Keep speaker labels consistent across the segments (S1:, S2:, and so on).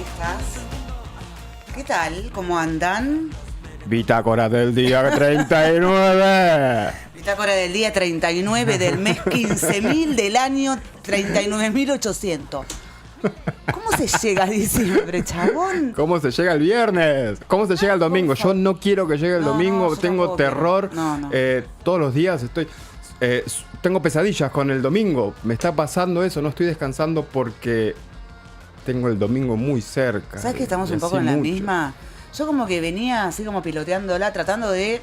S1: estás? ¿Qué tal? ¿Cómo andan?
S2: Bitácora del día 39.
S1: Bitácora del día 39 del mes 15.000 del año 39.800. ¿Cómo se llega a diciembre, chabón?
S2: ¿Cómo se llega el viernes? ¿Cómo se llega el domingo? Yo no quiero que llegue el domingo, tengo terror.
S1: No.
S2: Todos los días tengo pesadillas con el domingo. Me está pasando eso, no estoy descansando porque tengo el domingo muy cerca.
S1: ¿Sabes que estamos un poco en la misma? Yo como que venía así como piloteándola, tratando de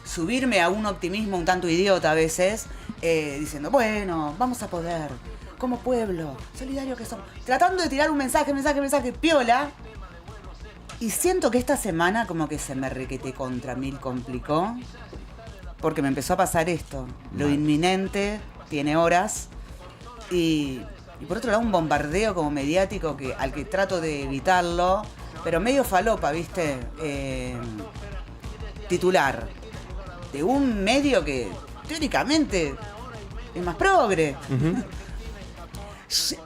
S1: subirme a un optimismo un tanto idiota a veces, diciendo, bueno, vamos a poder, como pueblo, solidario que somos. Tratando de tirar un mensaje, piola. Y siento que esta semana como que se me requete contra mil complicó. Porque me empezó a pasar esto. Lo inminente tiene horas. Y por otro lado un bombardeo como mediático al que trato de evitarlo. Pero medio falopa, ¿viste? Titular. De un medio que teóricamente es más progre. Uh-huh.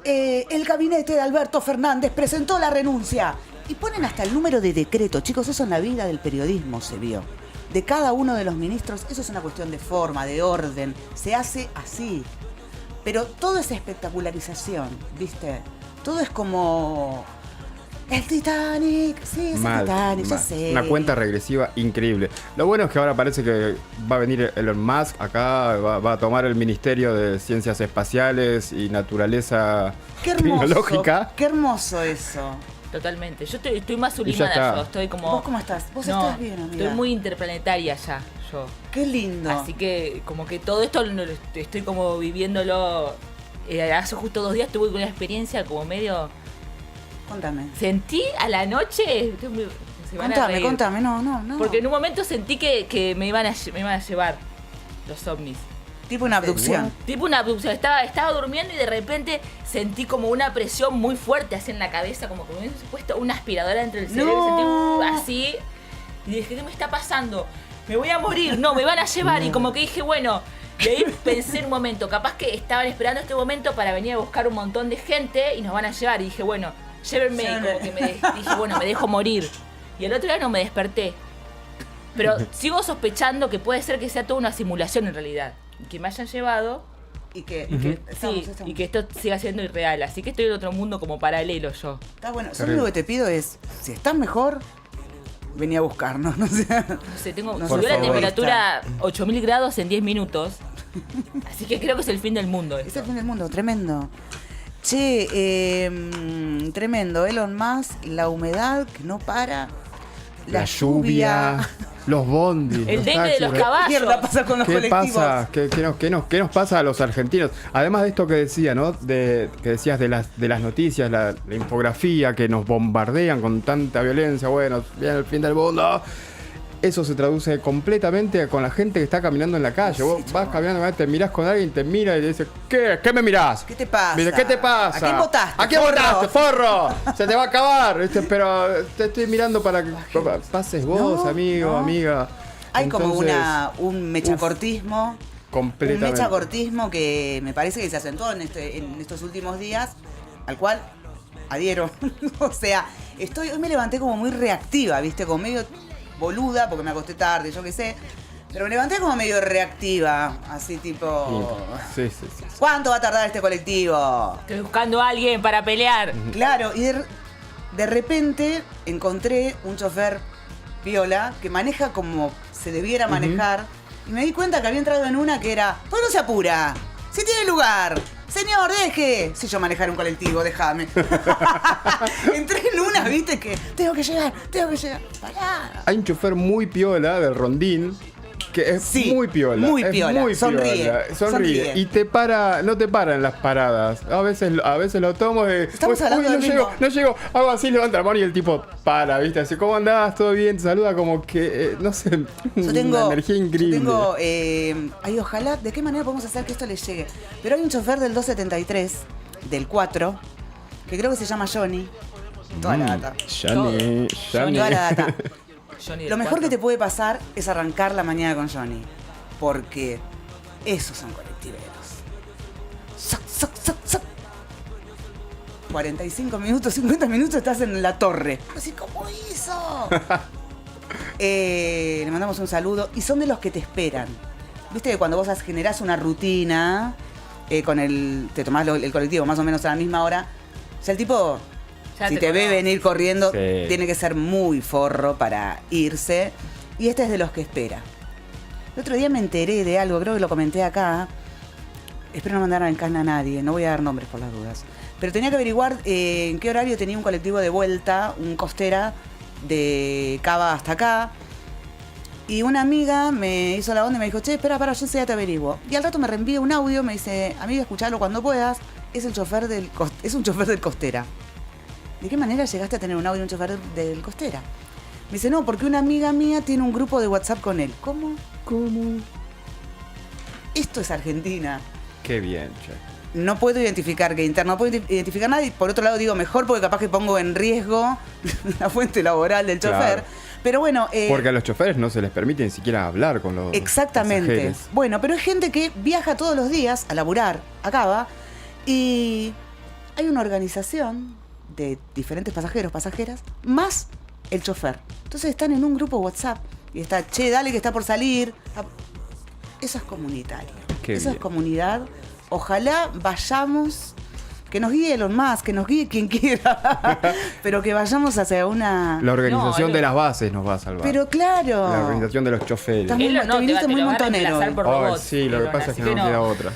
S1: El gabinete de Alberto Fernández presentó la renuncia. Y ponen hasta el número de decreto. Chicos, eso en la vida del periodismo se vio. De cada uno de los ministros, eso es una cuestión de forma, de orden. Se hace así. Pero todo es espectacularización, ¿viste? Todo es como... El Titanic, sí, es el Titanic, ya sé.
S2: Una cuenta regresiva increíble. Lo bueno es que ahora parece que va a venir Elon Musk acá, va a tomar el Ministerio de Ciencias Espaciales y Naturaleza Tecnológica.
S1: Qué hermoso eso.
S3: Totalmente. Yo estoy más sublimada yo. Estoy como...
S1: ¿Vos cómo estás? ¿Vos estás bien, amiga?
S3: Estoy muy interplanetaria ya, yo.
S1: Qué lindo.
S3: Así que como que todo esto estoy como viviéndolo. Hace justo 2 días tuve una experiencia como medio...
S1: Contame.
S3: Sentí a la noche...
S1: Contame, no.
S3: Porque en un momento sentí que me iban a llevar los ovnis.
S1: Tipo una abducción.
S3: Tipo una abducción. Estaba durmiendo y de repente sentí como una presión muy fuerte así en la cabeza, como que me hubiese puesto una aspiradora entre el cerebro. Sentí así. Y dije, ¿qué me está pasando? Me voy a morir. No, me van a llevar. Y como que dije, bueno... Y ahí pensé en un momento, capaz que estaban esperando este momento para venir a buscar un montón de gente y nos van a llevar. Y dije, bueno, llévenme. Y como que dije, bueno, me dejo morir. Y el otro día no me desperté. Pero sigo sospechando que puede ser que sea toda una simulación en realidad. Y que me hayan llevado y que esto siga siendo irreal. Así que estoy en otro mundo como paralelo yo.
S1: Está bueno. Yo lo único que te pido es, si estás mejor, vení a buscarnos. No sé,
S3: subió la temperatura 8.000 grados en 10 minutos. Así que creo que es el fin del mundo.
S1: Es el fin del mundo, tremendo. Che, tremendo. Elon Musk, la humedad que no para. La lluvia.
S2: Los bondis.
S3: El dengue de los caballos.
S1: ¿Qué pasa con los colectivos?
S2: Pasa? ¿Qué nos pasa a los argentinos? Además de esto que decía, ¿no? Que decías de las noticias, la infografía, que nos bombardean con tanta violencia. Bueno, viene el fin del mundo. Eso se traduce completamente con la gente que está caminando en la calle. Vos vas caminando, te mirás con alguien, te mira y te dice, ¿qué me mirás?
S1: ¿Qué te pasa?
S2: ¿Qué te pasa?
S1: ¿A quién votaste?
S2: ¿A quién votaste, forro? Se te va a acabar. Pero te estoy mirando para que pases vos, amigo, amiga.
S1: Hay entonces, como un mechacortismo.
S2: Completamente.
S1: Un mechacortismo que me parece que se acentuó en estos últimos días, al cual adhiero. O sea, hoy me levanté como muy reactiva, ¿viste? Como medio boluda, porque me acosté tarde, yo qué sé. Pero me levanté como medio reactiva, así tipo...
S2: Sí.
S1: ¿Cuánto va a tardar este colectivo?
S3: Estoy buscando a alguien para pelear.
S1: Claro, y de repente encontré un chofer piola que maneja como se debiera manejar. Y me di cuenta que había entrado en una que era, ¿por qué no se apura? ¡Si tiene lugar! Señor, deje. Si yo manejar un colectivo, déjame. Entré en una, viste, que tengo que llegar. Pará.
S2: Hay un chofer muy piola del Rondín que es muy piola.
S1: Muy piola.
S2: Sonríe. Y no te para en las paradas. A veces lo tomo de...
S1: Estamos hablando del mismo.
S2: No llego. Hago así, levanta la mano y el tipo para, ¿viste? Así, ¿cómo andás? ¿Todo bien? Te saluda como que, no sé, una energía increíble.
S1: Yo tengo... ojalá, ¿de qué manera podemos hacer que esto le llegue? Pero hay un chofer del 273, del 4, que creo que se llama Johnny. Toda la data.
S2: Johnny.
S1: Toda la data.
S3: Johnny
S1: Lo mejor que te puede pasar es arrancar la mañana con Johnny. Porque esos son colectiveros. 45 minutos, 50 minutos estás en la torre. Así, ¿cómo hizo? Le mandamos un saludo. Y son de los que te esperan. Viste que cuando vos generás una rutina, te tomás el colectivo más o menos a la misma hora, o sea, el tipo,
S3: Ya
S1: si
S3: te
S1: te ve
S3: conoce.
S1: venir corriendo,
S2: Sí.
S1: tiene que ser muy forro para irse. Y este es de los que espera. El otro día me enteré de algo, creo que lo comenté acá. Espero no mandar en cana a nadie, no voy a dar nombres por las dudas. Pero tenía que averiguar en qué horario tenía un colectivo de vuelta, un costera de Cava hasta acá. Y una amiga me hizo la onda y me dijo, che, espera, yo ya te averiguo. Y al rato me reenvía un audio, me dice, amiga, escuchalo cuando puedas. Es un chofer del costera. ¿De qué manera llegaste a tener un audio de un chofer del costera? Me dice, no, porque una amiga mía tiene un grupo de WhatsApp con él. ¿Cómo? Esto es Argentina.
S2: Qué bien, che.
S1: No puedo identificar que interno, no puedo identificar nada y por otro lado digo mejor porque capaz que pongo en riesgo la fuente laboral del chofer.
S2: Claro.
S1: Pero bueno...
S2: Porque a los choferes no se les permite ni siquiera hablar con los
S1: exactamente.
S2: pasajeros.
S1: Bueno, pero hay gente que viaja todos los días a laburar, acaba, y hay una organización de diferentes pasajeras, más el chofer. Entonces están en un grupo WhatsApp y está, che, dale que está por salir. Eso es comunitario.
S2: Qué
S1: Eso es
S2: bien.
S1: comunidad. Ojalá vayamos, que nos guíe Elon Musk, que nos guíe quien quiera, pero que vayamos hacia una...
S2: La organización
S3: No,
S2: de las bases nos va a salvar.
S1: Pero claro.
S2: La organización de los choferes.
S1: También-
S3: Elon no,
S1: te viniste
S3: te
S1: muy
S3: lo va a
S1: montonero
S3: reemplazar
S1: hoy.
S3: por
S2: Ay,
S3: robots.
S2: sí, lo que
S3: Elon,
S2: pasa es
S3: así
S2: que no queda otra.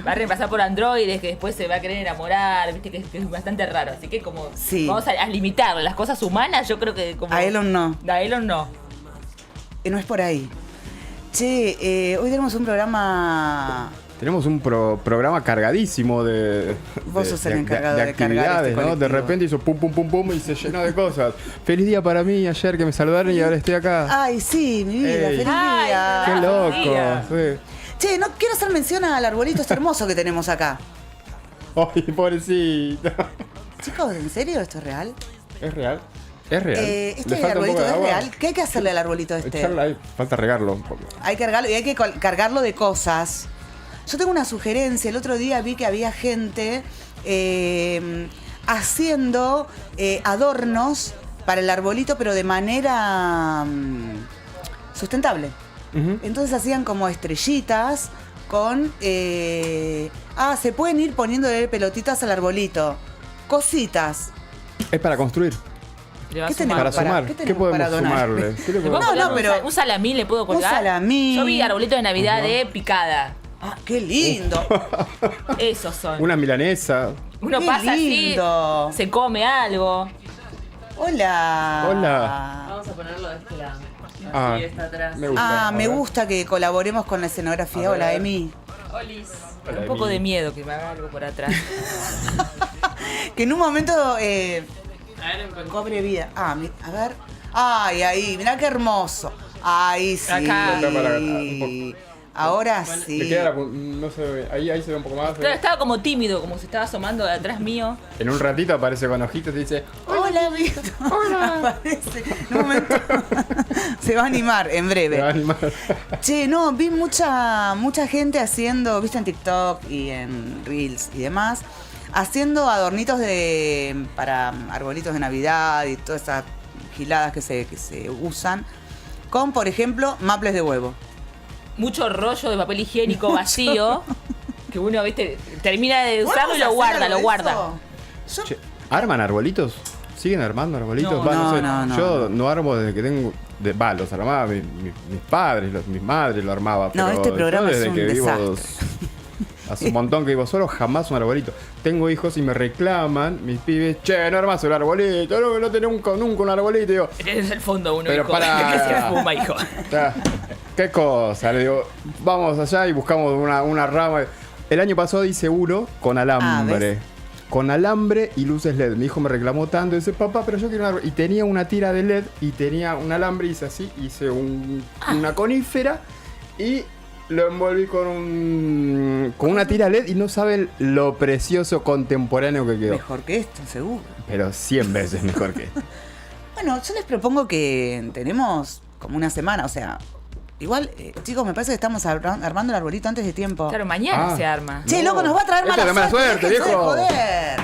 S3: Va a reemplazar por androides que después se va a querer enamorar, viste que es bastante raro. Así que como
S1: Sí.
S3: vamos a limitar las cosas humanas, yo creo que como...
S1: A Elon no.
S3: A Elon no.
S1: No es por ahí. Che, hoy tenemos un programa...
S2: Tenemos un programa cargadísimo de,
S1: Vos sos el encargado de cargar
S2: actividades,
S1: este
S2: ¿no? De
S1: colectivo.
S2: repente hizo pum, pum, pum, pum y se llenó de cosas. Feliz día para mí ayer que me saludaron y ahora estoy acá.
S1: Ay, sí, mi vida,
S2: Ey.
S1: feliz
S3: Ay,
S1: día.
S2: Qué
S3: feliz
S2: loco.
S3: día.
S2: Sí.
S1: Che, no quiero hacer mención al arbolito este hermoso que tenemos acá.
S2: Ay, pobrecito.
S1: Chicos, ¿en serio esto es real?
S2: ¿Es real? ¿Es real? Le
S1: ¿Este
S2: falta un
S1: arbolito
S2: poco de
S1: es
S2: agua.
S1: real? ¿Qué hay que hacerle al arbolito este?
S2: Echarla ahí. Falta regarlo un poco.
S1: Hay que cargarlo y hay que cargarlo de cosas. Yo tengo una sugerencia. El otro día vi que había gente haciendo adornos para el arbolito, pero de manera sustentable.
S2: Ujú.
S1: Entonces hacían como estrellitas con... se pueden ir poniéndole pelotitas al arbolito. Cositas.
S2: Es para construir.
S3: Le va a
S1: ¿Qué
S3: sumar.
S1: tenemos
S2: Para sumar.
S1: ¿qué
S2: ¿Qué
S1: tenemos
S2: podemos
S1: para donar?
S2: sumarle? ¿Qué le
S3: ¿Le puedo
S2: podemos-
S1: No,
S3: colgar
S1: pero-
S3: un salamín le puedo colgar?
S1: salamín.
S3: Yo vi arbolito de Navidad de picada.
S1: Ah, qué lindo.
S3: Esos son.
S2: Una milanesa.
S3: Uno
S1: Qué
S3: pasa
S1: lindo.
S3: así, se come algo.
S1: Hola.
S2: Hola.
S4: Vamos a ponerlo de este lado.
S2: Ah,
S4: Así está atrás.
S2: me gusta.
S1: Ah, me
S2: A ver.
S1: gusta que colaboremos con la escenografía.
S2: A
S1: Hola,
S2: ver.
S1: Emi.
S4: Olis.
S2: Hola,
S3: Un poco
S2: Emi.
S3: de miedo que me haga algo por atrás.
S1: Que en un momento
S4: A ver, encontré.
S1: cobre vida. Ah, a ver. Ay, ahí, mirá qué hermoso. Ahí sí.
S3: Acá.
S2: Acá para- un
S1: Ahora
S2: Le
S1: sí.
S2: queda no se ve. Ahí se ve un poco más.
S3: Claro, estaba como tímido, como se estaba asomando de atrás mío.
S2: En un ratito aparece con ojitos y dice:
S1: Hola, Víctor. Aparece. En un momento se va a animar en
S2: "Te
S1: breve.
S2: va a animar".
S1: Che, no, vi mucha gente haciendo, viste en TikTok y en Reels y demás, haciendo adornitos para arbolitos de Navidad y todas esas giladas que se usan, con, por ejemplo, maples de huevo.
S3: Mucho rollo de papel higiénico vacío. Que uno, viste, termina de usarlo y
S1: ¿Vamos a
S3: lo guarda,
S1: hacer
S3: lo
S1: algo de
S3: guarda.
S1: eso? Yo-
S2: Che, ¿arman arbolitos? ¿Siguen armando arbolitos?
S3: No,
S2: Va,
S1: no,
S2: sé.
S1: no,
S2: Yo no armo desde que tengo. Los armaba mis padres, mis madres lo armaba.
S1: No,
S2: pero
S1: este programa
S2: yo desde
S1: es un
S2: que vivo
S1: desastre.
S2: hace un montón que vivo solo, jamás un arbolito. Tengo hijos y me reclaman, mis pibes, che, no armás el arbolito, no tenés nunca un arbolito. Y digo,
S3: Es el fondo uno,
S2: Pero
S3: hijo.
S2: para-
S3: Que se fuma, hijo.
S2: "Ah, ¿qué cosa? Le digo, vamos allá y buscamos una rama. El año pasado hice uno con alambre.
S1: ¿ves?
S2: Con alambre y luces LED. Mi hijo me reclamó tanto. Dice, papá, pero yo quiero un árbol. Y tenía una tira de LED y tenía un alambre. Hice así. Hice una conífera y lo envolví con una tira LED. Y no saben lo precioso contemporáneo que quedó.
S1: Mejor que esto, seguro.
S2: Pero 100 veces mejor que esto.
S1: Bueno, yo les propongo que tenemos como una semana, o sea, Igual, chicos, me parece que estamos armando el arbolito antes de tiempo.
S3: Claro, mañana se arma.
S1: Che, loco, nos va a traer
S2: Esto
S1: mala
S2: es mala suerte,
S1: déjense de
S2: viejo.
S1: joder.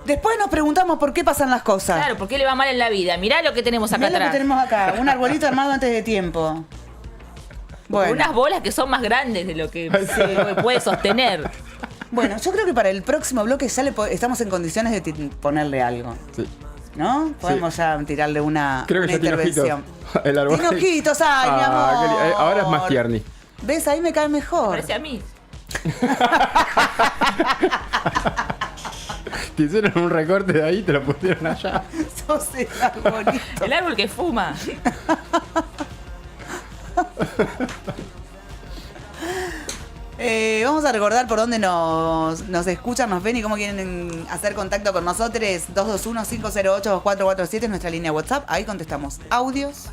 S1: Después nos preguntamos por qué pasan las cosas.
S3: Claro, ¿por qué le va mal en la vida? Mirá lo que tenemos acá
S1: Mirá lo que
S3: atrás.
S1: tenemos acá, un arbolito armado antes de tiempo. Bueno.
S3: Unas bolas que son más grandes de lo que puede sostener.
S1: Bueno, yo creo que para el próximo bloque ya estamos en condiciones de ponerle algo.
S2: Sí.
S1: ¿No? Podemos ya tirarle una,
S2: Creo que
S1: una
S2: ya tiene
S1: intervención.
S2: ojitos. El árbol.
S1: Tiene ojitos, ay, mi amor.
S2: Ahora es más tierni.
S1: ¿Ves? Ahí me cae mejor.
S3: Parece a mí.
S2: Te hicieron un recorte de ahí y te lo pusieron allá.
S1: Sos el arbolito.
S3: El árbol que fuma.
S1: Vamos a recordar por dónde nos escuchan, nos ven y cómo quieren hacer contacto con nosotros. 221-508-2447 es nuestra línea WhatsApp. Ahí contestamos audios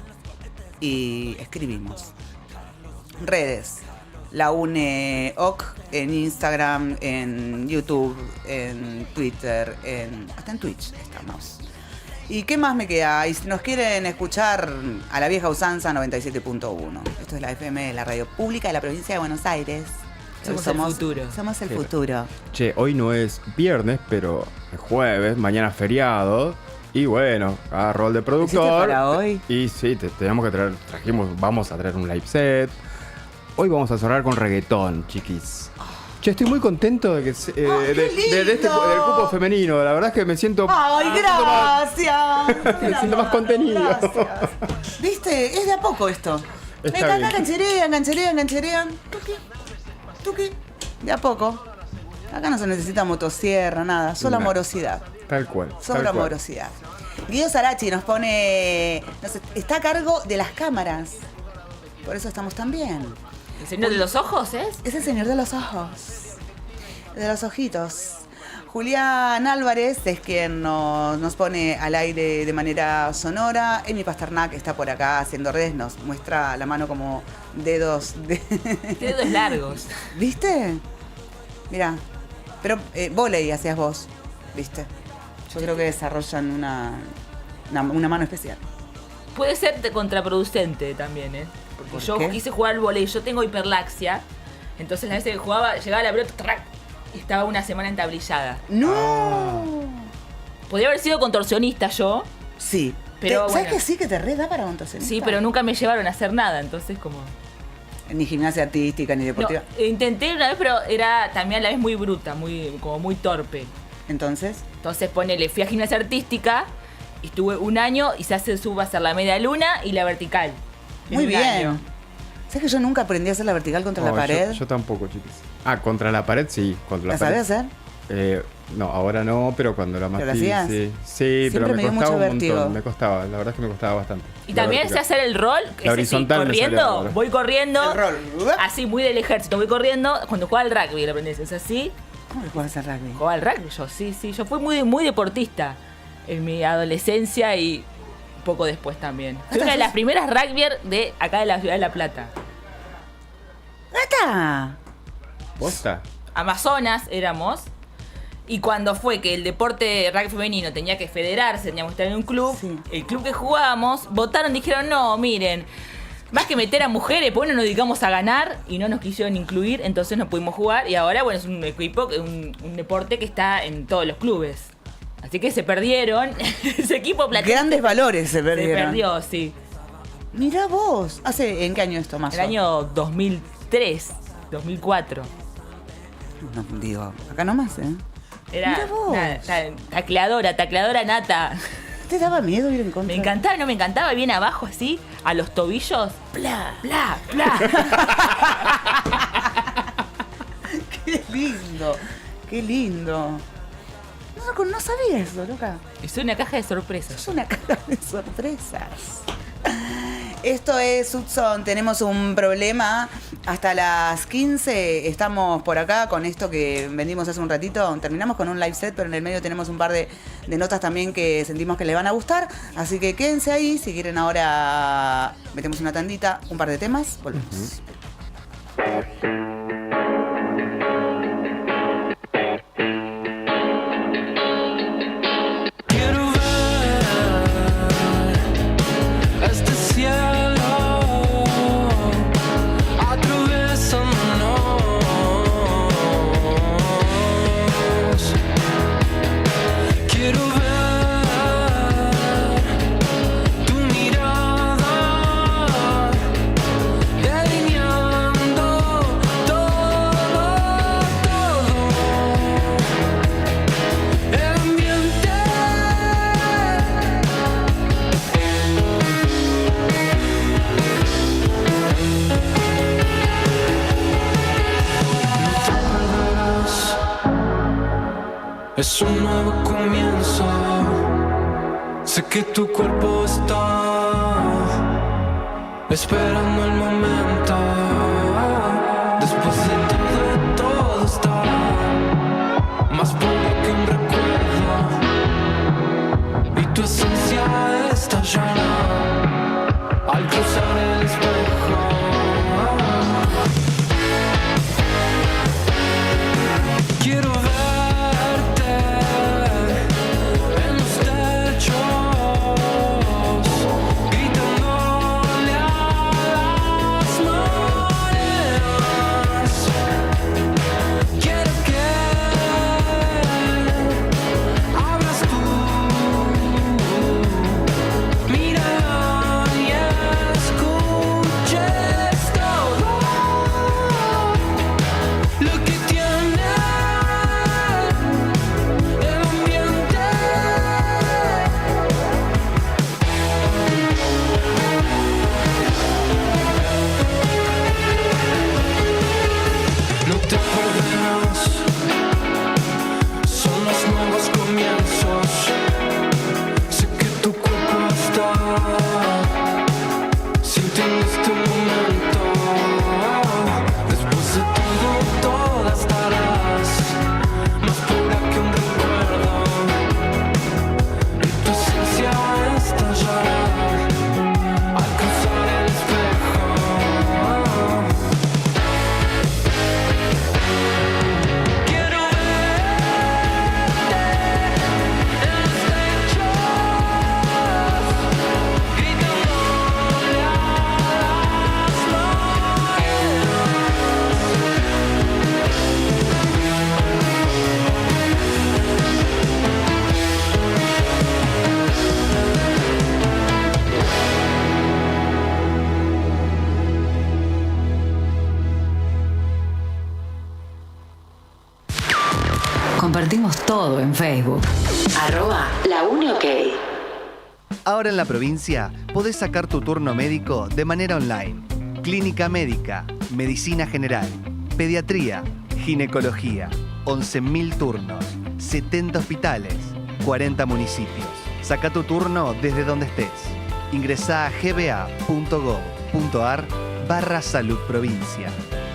S1: y escribimos. Redes. La UNEOC en Instagram, en YouTube, en Twitter, hasta en Twitch estamos. ¿Y qué más me queda? Y si nos quieren escuchar a la vieja usanza 97.1. Esto es la FM de la radio pública de la provincia de Buenos Aires.
S3: Somos el futuro.
S1: Somos el futuro.
S2: Che, hoy no es viernes, pero es jueves, mañana feriado. Y bueno, a rol de productor.
S1: ¿Hiciste para hoy?
S2: Y sí, tenemos que vamos a traer un live set. Hoy vamos a cerrar con reggaetón, chiquis. Che, estoy muy contento de que del cupo femenino. La verdad es que me siento.
S1: ¡Ay, gracias!
S2: Me siento más contenido.
S1: Gracias. ¿Viste? Es de a poco esto.
S2: Está
S1: Acá
S2: bien.
S1: cancherean. Tuki. De a poco. Acá no se necesita motosierra, nada. Solo
S2: No.
S1: amorosidad.
S2: Tal cual.
S1: Solo
S2: tal cual.
S1: amorosidad. Guido Sarachi nos pone. Está a cargo de las cámaras. Por eso estamos tan bien.
S3: ¿El señor de los ojos es?
S1: Es el señor de los ojos. De los ojitos. Julián Álvarez es quien nos pone al aire de manera sonora. Emi Pasternak está por acá haciendo redes. Nos muestra la mano como dedos de...
S3: Dedos largos.
S1: ¿Viste? Mirá. Pero vóley hacías vos. ¿Viste? Yo creo que desarrollan una mano especial.
S3: Puede ser contraproducente también, ¿eh? Porque
S1: ¿Por
S3: yo
S1: qué?
S3: quise jugar al volei, yo tengo hiperlaxia. Entonces, las veces que jugaba, llegaba la pelota ¡trac! Y estaba una semana entablillada.
S1: ¡No!
S3: Podría haber sido contorsionista yo,
S1: Sí.
S3: Pero
S1: ¿Sabes
S3: bueno.
S1: que sí que te re da para contorsionista?
S3: sí, pero nunca me llevaron a hacer nada, entonces como...
S1: Ni gimnasia artística, ni
S3: No,
S1: deportiva.
S3: intenté una vez, pero era también a la vez muy bruta, como muy torpe.
S1: Entonces,
S3: Entonces, fui a gimnasia artística, y estuve un año y se subo a hacer la media luna y la vertical. en
S1: muy
S3: un
S1: bien.
S3: año.
S1: ¿Sabes que yo nunca aprendí a hacer la vertical contra la
S2: Oh,
S1: pared?
S2: Yo tampoco, chiquis. Contra la pared sí. Contra
S1: ¿La
S2: la pared.
S1: sabés hacer?
S2: No, ahora no, pero cuando era más
S1: ¿Pero la
S2: pibe,
S1: hacías?
S2: sí. Sí,
S1: Siempre
S2: pero
S1: me
S2: me
S1: dio
S2: costaba
S1: mucho
S2: un montón.
S1: vértigo.
S2: Me costaba, la verdad es que me costaba bastante.
S3: Y
S2: La
S3: también sé
S2: vertical.
S3: hacer el rol, ese sí,
S2: horizontal me salía
S3: corriendo,
S2: ahora.
S3: voy corriendo,
S1: El rol.
S3: así muy del ejército, voy corriendo, cuando jugaba al rugby lo aprendés, es así,
S1: ¿Cómo que juegas al rugby?
S3: jugaba al rugby yo, sí, yo fui muy deportista en mi adolescencia y poco después también. Fui una de las primeras rugbyer de acá de la ciudad de La Plata.
S1: ¡Gata!
S2: ¿Posta?
S3: Amazonas éramos. Y cuando fue que el deporte rugby femenino tenía que federarse, teníamos que estar en un club,
S1: Sí.
S3: el club que jugábamos, votaron, dijeron, no, miren, más que meter a mujeres, pues no nos dedicamos a ganar y no nos quisieron incluir, entonces no pudimos jugar. Y ahora, bueno, es un equipo, un deporte que está en todos los clubes. Así que se perdieron. Ese equipo platense
S1: Grandes valores se
S3: se
S1: perdieron.
S3: perdió, sí.
S1: Mirá vos. ¿En qué año esto más?
S3: El año 2003, 2004.
S1: No, digo, acá nomás, ¿eh?
S3: Era
S1: Mirá vos.
S3: tacleadora nata.
S1: ¿Te daba miedo ir en contra?
S3: Me encantaba, no me encantaba, bien abajo así, a los tobillos. Bla, bla, bla.
S1: ¡Qué lindo! ¡Qué lindo! No sabía eso, loca.
S3: Es una caja de sorpresas.
S1: Es una caja de sorpresas. Esto es Hudson, tenemos un problema. Hasta las 15 estamos por acá con esto que vendimos hace un ratito. Terminamos con un live set, pero en el medio tenemos un par de notas también que sentimos que les van a gustar. Así que quédense ahí. Si quieren ahora metemos una tandita, un par de temas. Volvemos.
S5: Quiero ver este cielo Es un nuevo comienzo. Sé que tu cuerpo está esperando el momento. Después de todo está más puro que un recuerdo. Y tu esencia estallada al cruzar el espejo. Quiero verte en los techos, gritándole a las mareas. Quiero que abras tu mirada y escuches todo lo que tiene el ambiente. No te perderás, son los nuevos comienzos. Sé que tu cuerpo está sintiendo este momento. Después de todo estarás más pura que un recuerdo. Y tu esencia estallará al cruzar el espejo. Quiero verte en los techos, gritándole a las
S6: Compartimos todo en Facebook. @laUneOK.
S7: Ahora en la provincia podés sacar tu turno médico de manera online. Clínica médica, medicina general, pediatría, ginecología, 11.000 turnos, 70 hospitales, 40 municipios. Saca tu turno desde donde estés. Ingresá a gba.gov.ar/salud provincia.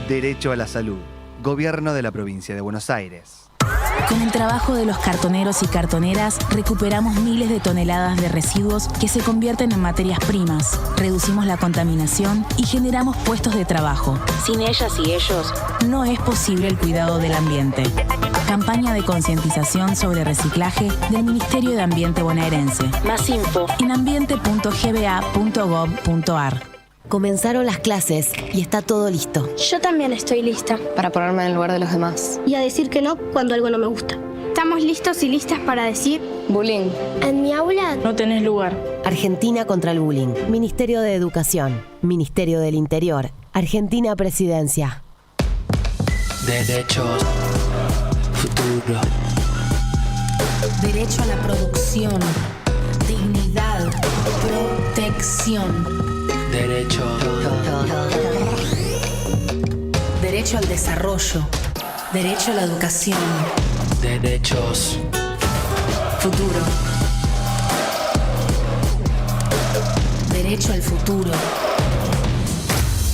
S7: Derecho a la salud. Gobierno de la provincia de Buenos Aires.
S8: Con el trabajo de los cartoneros y cartoneras, recuperamos miles de toneladas de residuos que se convierten en materias primas, reducimos la contaminación y generamos puestos de trabajo. Sin ellas y ellos, no es posible el cuidado del ambiente. Campaña de concientización sobre reciclaje del Ministerio de Ambiente bonaerense. Más info en ambiente.gba.gov.ar.
S9: Comenzaron las clases y está todo listo.
S10: Yo también estoy lista.
S11: Para ponerme en el lugar de los demás.
S10: Y a decir que no cuando algo no me gusta. Estamos listos y listas para decir...
S11: Bullying.
S10: En mi aula
S8: No tenés lugar.
S9: Argentina contra el bullying. Ministerio de Educación. Ministerio del Interior. Argentina Presidencia.
S5: Derechos, futuro.
S8: Derecho a la producción. Dignidad. Protección.
S5: Derechos,
S8: Derecho al desarrollo. Derecho a la educación.
S5: derechos.
S8: Futuro. Derecho al futuro.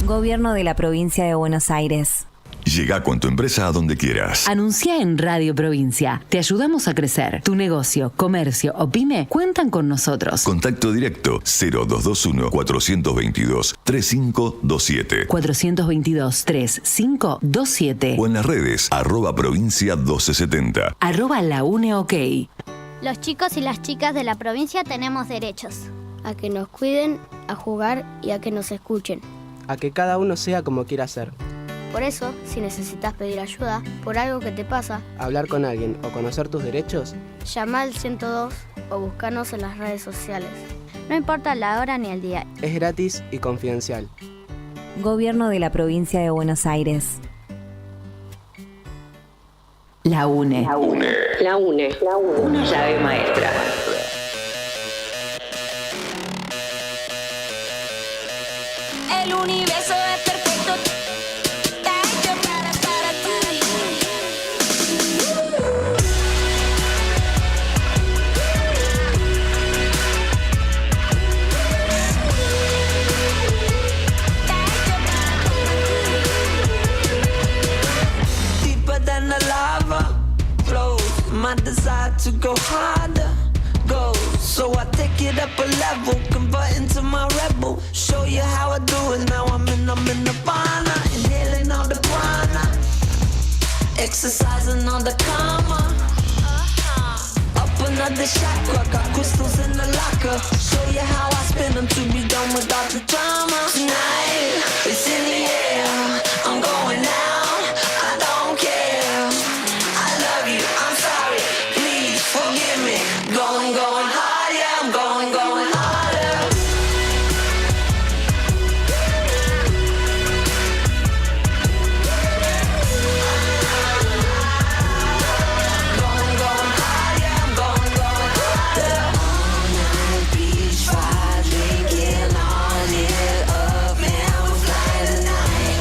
S12: Gobierno de la Provincia de Buenos Aires.
S13: Llega con tu empresa a donde quieras.
S6: Anuncia en Radio Provincia. Te ayudamos a crecer. Tu negocio, comercio o pyme cuentan con nosotros.
S13: Contacto directo 0221-422-3527.
S6: 422-3527.
S13: O en las redes @provincia 1270.
S6: @laUneOK.
S10: Los chicos y las chicas de la provincia tenemos derechos. A que nos cuiden, a jugar y a que nos escuchen.
S14: A que cada uno sea como quiera ser.
S10: Por eso, si necesitas pedir ayuda por algo que te pasa,
S14: Hablar con alguien o conocer tus derechos,
S10: llama al 102 o búscanos en las redes sociales. No importa la hora ni el día.
S14: es gratis y confidencial.
S12: Gobierno de la Provincia de Buenos Aires.
S6: La UNE.
S12: La UNE. Una llave maestra.
S10: El universo es perfecto. Está hecho para ti.
S5: to go harder. Go, so I take it up a level, convert into my rebel. Show you how I do it. Now I'm in the Nirvana, inhaling all the prana, exercising all the karma. Up another chakra, got crystals in the locker. Show you how I spin them to be done without the drama. Tonight, it's in the air. I'm going down, I don't care. I love you, I'm sorry, please forgive me. Going hard, yeah, I'm going harder. Going hard, yeah, I'm going harder. All night, beach ride, drinking all lit up, man, we'll fly tonight.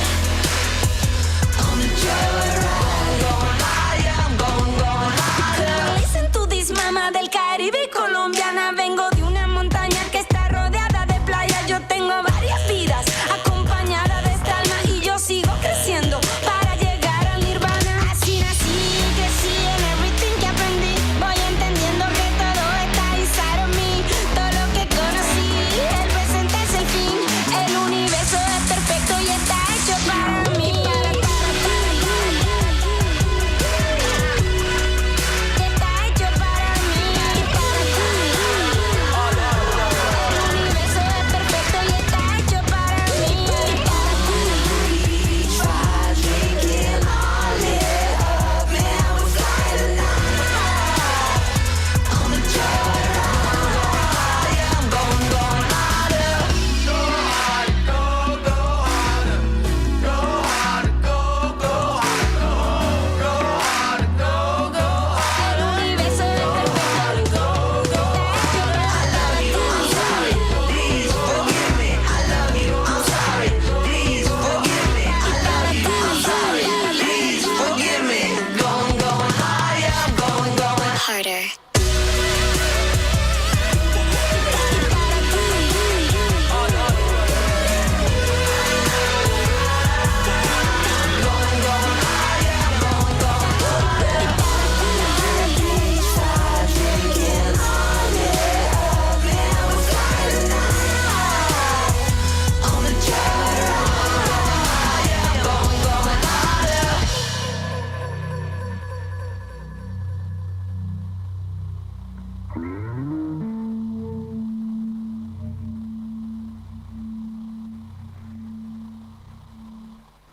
S5: On the joyride, going hard, yeah, I'm going harder.
S15: Listen to this, mama del Caribe colombiana. Vengo de una montaña que está rodeada de playas. Yo tengo varias vidas acompañada de esta alma y yo sigo creciendo para llegar al nirvana. Así nací y crecí en everything que aprendí. Voy entendiendo que todo está inside of me. Todo lo que conocí, el presente es el fin. El universo es perfecto y está hecho para mí. Está hecho para mí. El universo es perfecto y está hecho para mí.
S5: Beach ride, drinking all lit up, man, we'll fly tonight. On the joyride, yeah, I'm going harder. Go hard, go harder. Go hard, go hard, go hard.
S15: El universo es perfecto.
S5: I love you, I'm sorry, please forgive me. I love you, I'm sorry, please forgive me. I love you, I'm sorry, please forgive me. Going hard, yeah, I'm going harder.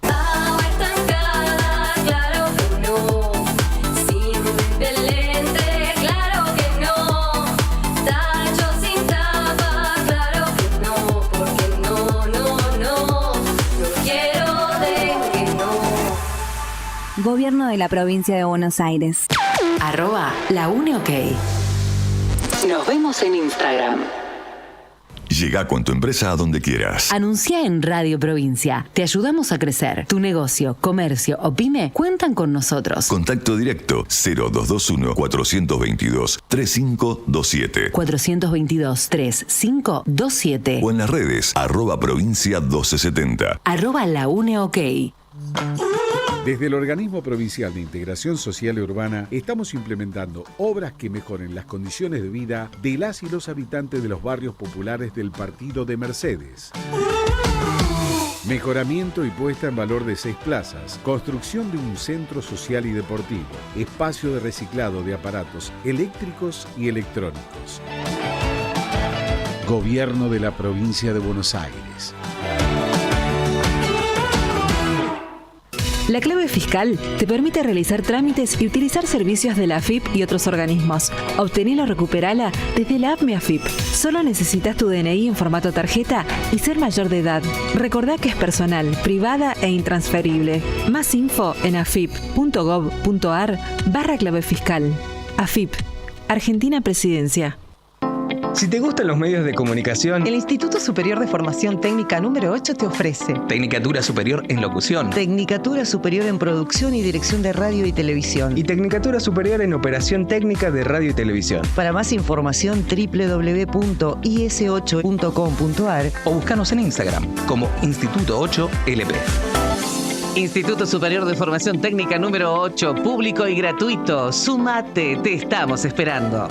S15: Agua estancada, claro que no. Sin repelente, claro que no. Tacho sin tapa, claro que no. Porque no quiero de que no.
S12: Gobierno de la Provincia de Buenos Aires.
S6: @laUneOK. Nos vemos en Instagram.
S13: Llega con tu empresa a donde quieras.
S6: Anuncia en Radio Provincia. Te ayudamos a crecer. Tu negocio, comercio o pyme cuentan con nosotros.
S13: Contacto directo 0221 422 3527
S6: 422 3527
S13: o en las redes @provincia 1270.
S6: @laUneOK.
S16: Desde el Organismo Provincial de Integración Social y Urbana estamos implementando obras que mejoren las condiciones de vida de las y los habitantes de los barrios populares del partido de Mercedes. Mejoramiento y puesta en valor de 6 plazas, construcción de un centro social y deportivo, espacio de reciclado de aparatos eléctricos y electrónicos. Gobierno de la Provincia de Buenos Aires.
S17: La clave fiscal te permite realizar trámites y utilizar servicios de la AFIP y otros organismos. Obtenela o recuperala desde la app Mi AFIP. Solo necesitas tu DNI en formato tarjeta y ser mayor de edad. Recordá que es personal, privada e intransferible. Más info en afip.gov.ar/clave fiscal. AFIP, Argentina Presidencia.
S18: Si te gustan los medios de comunicación,
S19: el Instituto Superior de Formación Técnica número 8 te ofrece
S18: Tecnicatura Superior en Locución,
S19: Tecnicatura Superior en Producción y Dirección de Radio y Televisión
S18: y Tecnicatura Superior en Operación Técnica de Radio y Televisión.
S19: Para más información www.is8.com.ar
S18: o búscanos en Instagram como Instituto 8 LP.
S19: Instituto Superior de Formación Técnica número 8, público y gratuito. Sumate, te estamos esperando.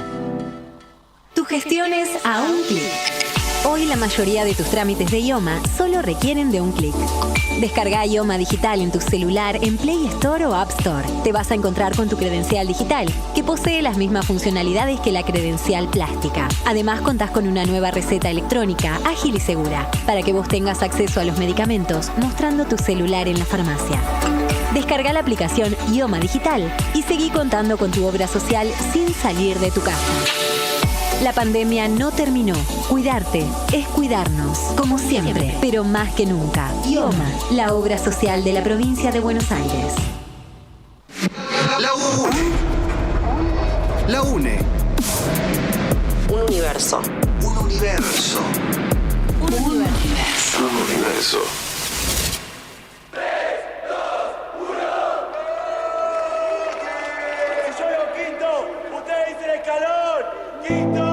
S12: Tus gestiones a un clic. Hoy la mayoría de tus trámites de IOMA solo requieren de un clic. Descarga IOMA Digital en tu celular en Play Store o App Store. Te vas a encontrar con tu credencial digital, que posee las mismas funcionalidades que la credencial plástica. Además, contás con una nueva receta electrónica, ágil y segura, para que vos tengas acceso a los medicamentos mostrando tu celular en la farmacia. Descarga la aplicación IOMA Digital y seguí contando con tu obra social sin salir de tu casa. La pandemia no terminó. Cuidarte es cuidarnos, como siempre, pero más que nunca. IOMA, la obra social de la provincia de Buenos Aires.
S7: La UNE.
S11: Un universo.
S7: Un universo.
S11: Un universo.
S13: Un universo.
S20: Si yo digo quinto, ustedes dicen escalón. Quinto.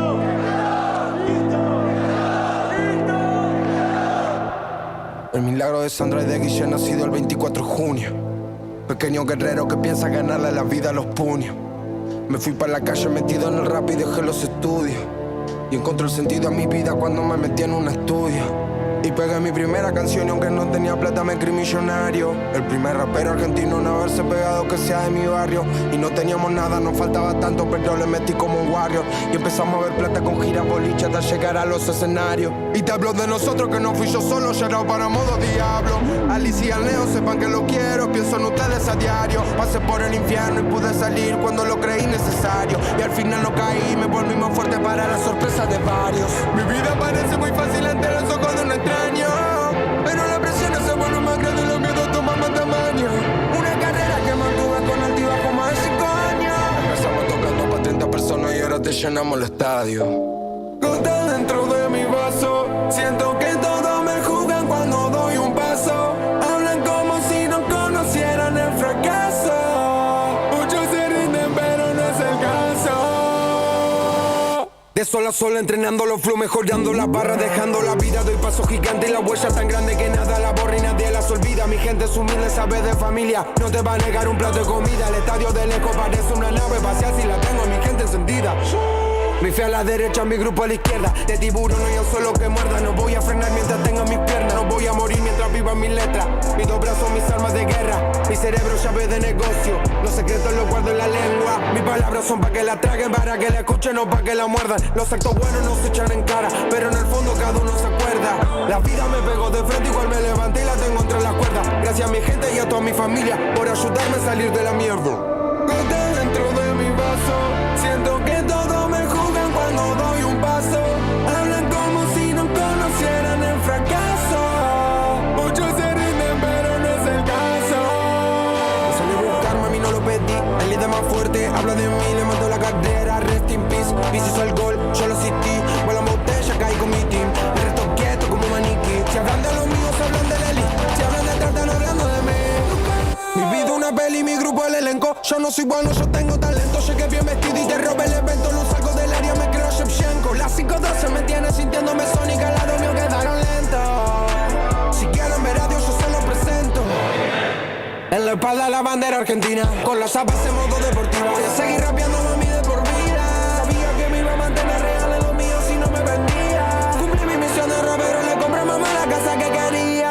S21: El milagro de Sandra y de Guille nacido el 24 de junio. Pequeño guerrero que piensa ganarle la vida a los puños. Me fui para la calle metido en el rap y dejé los estudios. Y encontré el sentido a mi vida cuando me metí en un estudio. Y pegué mi primera canción y aunque no tenía plata me creí millonario. El primer rapero argentino en haberse pegado que sea de mi barrio. Y no teníamos nada, nos faltaba tanto, pero le metí como un warrior. Y empezamos a ver plata con giras boliche hasta llegar a los escenarios. Y te hablo de nosotros que no fui yo solo, ya era para modo diablo. Alicia y al Neo sepan que lo quiero, pienso en ustedes a diario. Pasé por el infierno y pude salir cuando lo creí necesario. Y al final no caí, me volví más fuerte para la sorpresa de varios. Mi vida parece muy fácil ante los ojos de un extraño, pero la presión se vuelve más grande y los miedos toman más tamaño. Una carrera que mantuve con altibajo más de 5 años. Empezamos tocando para 30 personas y ahora te llenamos el estadio. Gota dentro de mi vaso, siento que todos me juzgan cuando doy un paso. Hablan como si no conocieran el fracaso. Muchos se rinden pero no es el caso. De sol a sol entrenando los flow, mejorando las barras, dejando la vida. Doy paso gigante y la huella tan grande que nada la borra y nadie las olvida. Mi gente es humilde, sabe de familia, no te va a negar un plato de comida. El estadio de lejos parece una nave espacial si la tengo mi gente encendida. Mi fe a la derecha, mi grupo a la izquierda. De tiburón no hay un solo que muerda. No voy a frenar mientras tenga mis piernas. No voy a morir mientras viva mis letras. Mis dos brazos, mis armas de guerra. Mi cerebro, llave de negocio. Los secretos los guardo en la lengua. Mis palabras son para que la traguen, para que la escuchen o para que la muerdan. Los actos buenos no se echan en cara, pero en el fondo cada uno se acuerda. La vida me pegó de frente, igual me levanté y la tengo entre las cuerdas. Gracias a mi gente y a toda mi familia por ayudarme a salir de la mierda. Gota dentro de mi vaso, siento que todos me juzgan cuando doy un paso. Hablan como si no conocieran el fracaso. Muchos se rinden pero no es el caso. No salí a buscarme, a mí no lo pedí. El líder más fuerte habla de mí, le mando la carrera. Rest in peace, Bici hizo el gol, yo lo asistí. Vuelan botella, caí con mi team. El resto quieto como maniquí. Si hablan de los míos, hablan de la elite. Si hablan de tratan hablando de mí. Mi vida una peli, mi grupo el elenco. Yo no soy bueno, yo tengo talento. Llegué bien vestido y te robé el evento. No salgo del área, me creo Shevchenko. Las 5:12 me tiene sintiéndome sónica. Al lado mío quedaron lentos. Si quieren ver a Dios, yo se lo presento. En la espalda la bandera argentina, con los zapatos en modo deportivo. Voy a seguir rapeando, mami, de por vida. Sabía que me iba a mantener real en lo mío si no me vendía. Cumplí mi misión de rapero, le compré a mamá la casa que quería.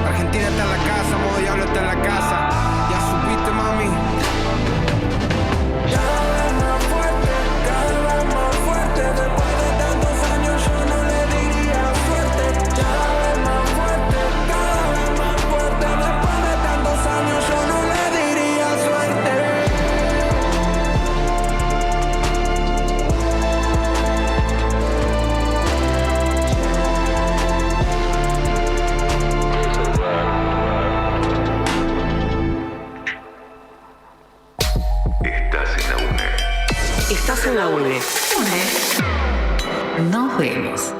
S21: Argentina está en la casa, modo diablo está en la casa. Ya supiste, mami. Cada vez más fuerte, después de tantos años yo no le diría suerte. Cada vez más fuerte, después de tantos años yo no le diría suerte.
S19: Estás en la UNE.
S6: Nos vemos.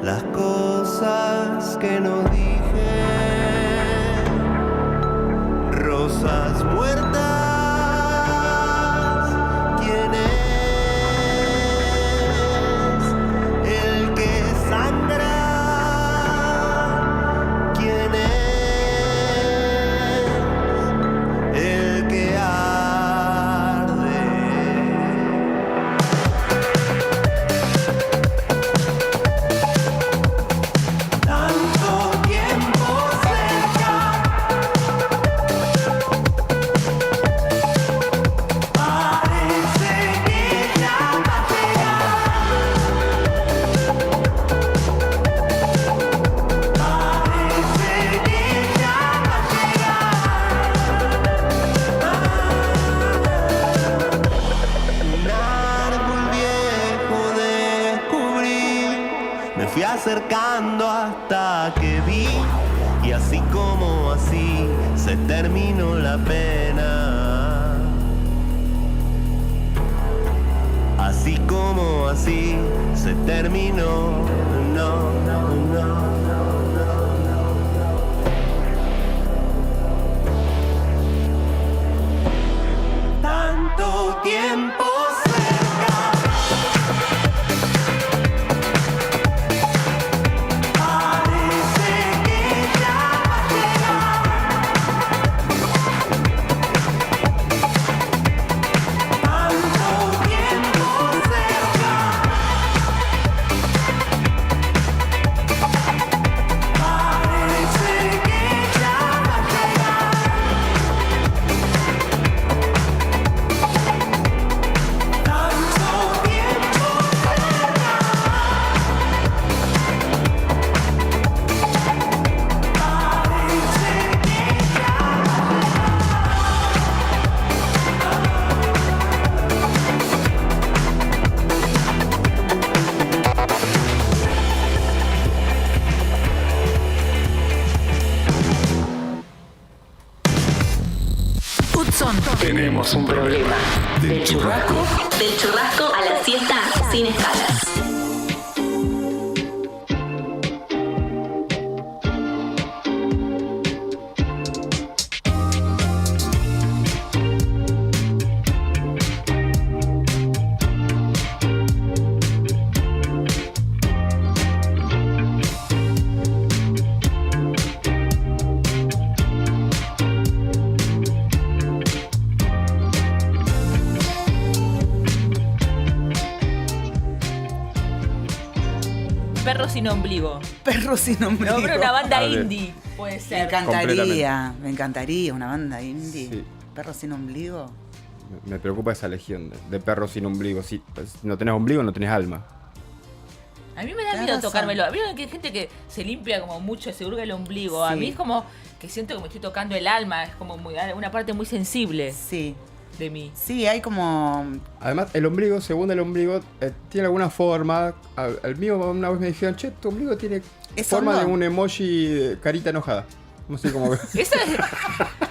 S4: las cosas que no dije, rosas muertas. ¿Quién es el que sangra? ¿Quién es el que arde? Tanto tiempo cerca, parece que ya va a llegar. Parece que ya va a llegar. Un árbol viejo descubrí, me fui acercando hasta que vi, y así como así se terminó la pena. Así como así se terminó. No, no, no, no, no. Tanto tiempo cerca, parece que ya va a llegar. Tanto tiempo cerca, parece que ya va a llegar. Tanto tiempo cerca, parece que ya va a
S6: Hudson.
S13: Tenemos un problema. Del churrasco
S11: Del churrasco a la siesta sin escalas.
S3: Perro sin ombligo.
S1: Perro sin ombligo.
S3: No, pero una banda
S2: A ver.
S3: indie. Puede
S1: Me
S3: ser.
S1: encantaría una banda indie.
S2: Sí.
S1: Perro sin ombligo.
S2: Me preocupa esa legión de perros sin ombligo. Si no tenés ombligo, no tenés alma.
S3: A mí me da
S1: Tenés
S3: miedo
S1: razón.
S3: tocármelo. Vieron que hay gente que se limpia como mucho, se hurga el ombligo. A
S1: Sí.
S3: mí es como que siento que me estoy tocando el alma. Es como una parte muy sensible
S1: Sí.
S3: de mí.
S1: Sí, hay como.
S2: Además, el ombligo, según el ombligo, tiene alguna forma. Al mío una vez me dijeron, che, tu ombligo tiene
S1: ¿Es
S2: forma
S1: hondo?
S2: de un emoji de carita enojada. No sé cómo.
S3: Eso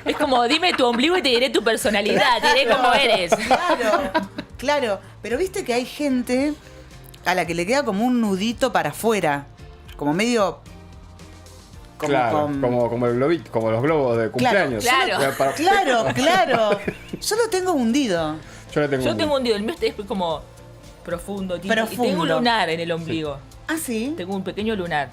S3: es como dime tu ombligo y te diré tu personalidad, te diré cómo eres.
S1: Claro, claro. Pero viste que hay gente a la que le queda como un nudito para afuera. Como medio. Como
S2: claro,
S1: con-
S2: como el globito, como los globos de cumpleaños.
S3: claro.
S2: Ya para-
S1: Claro. Yo lo tengo hundido.
S2: Yo le tengo
S3: Yo
S2: un-
S3: tengo un dedo, el mío es como profundo, y tengo un
S1: Profundo.
S3: lunar en el ombligo.
S1: Ah, sí.
S3: Tengo un pequeño lunar.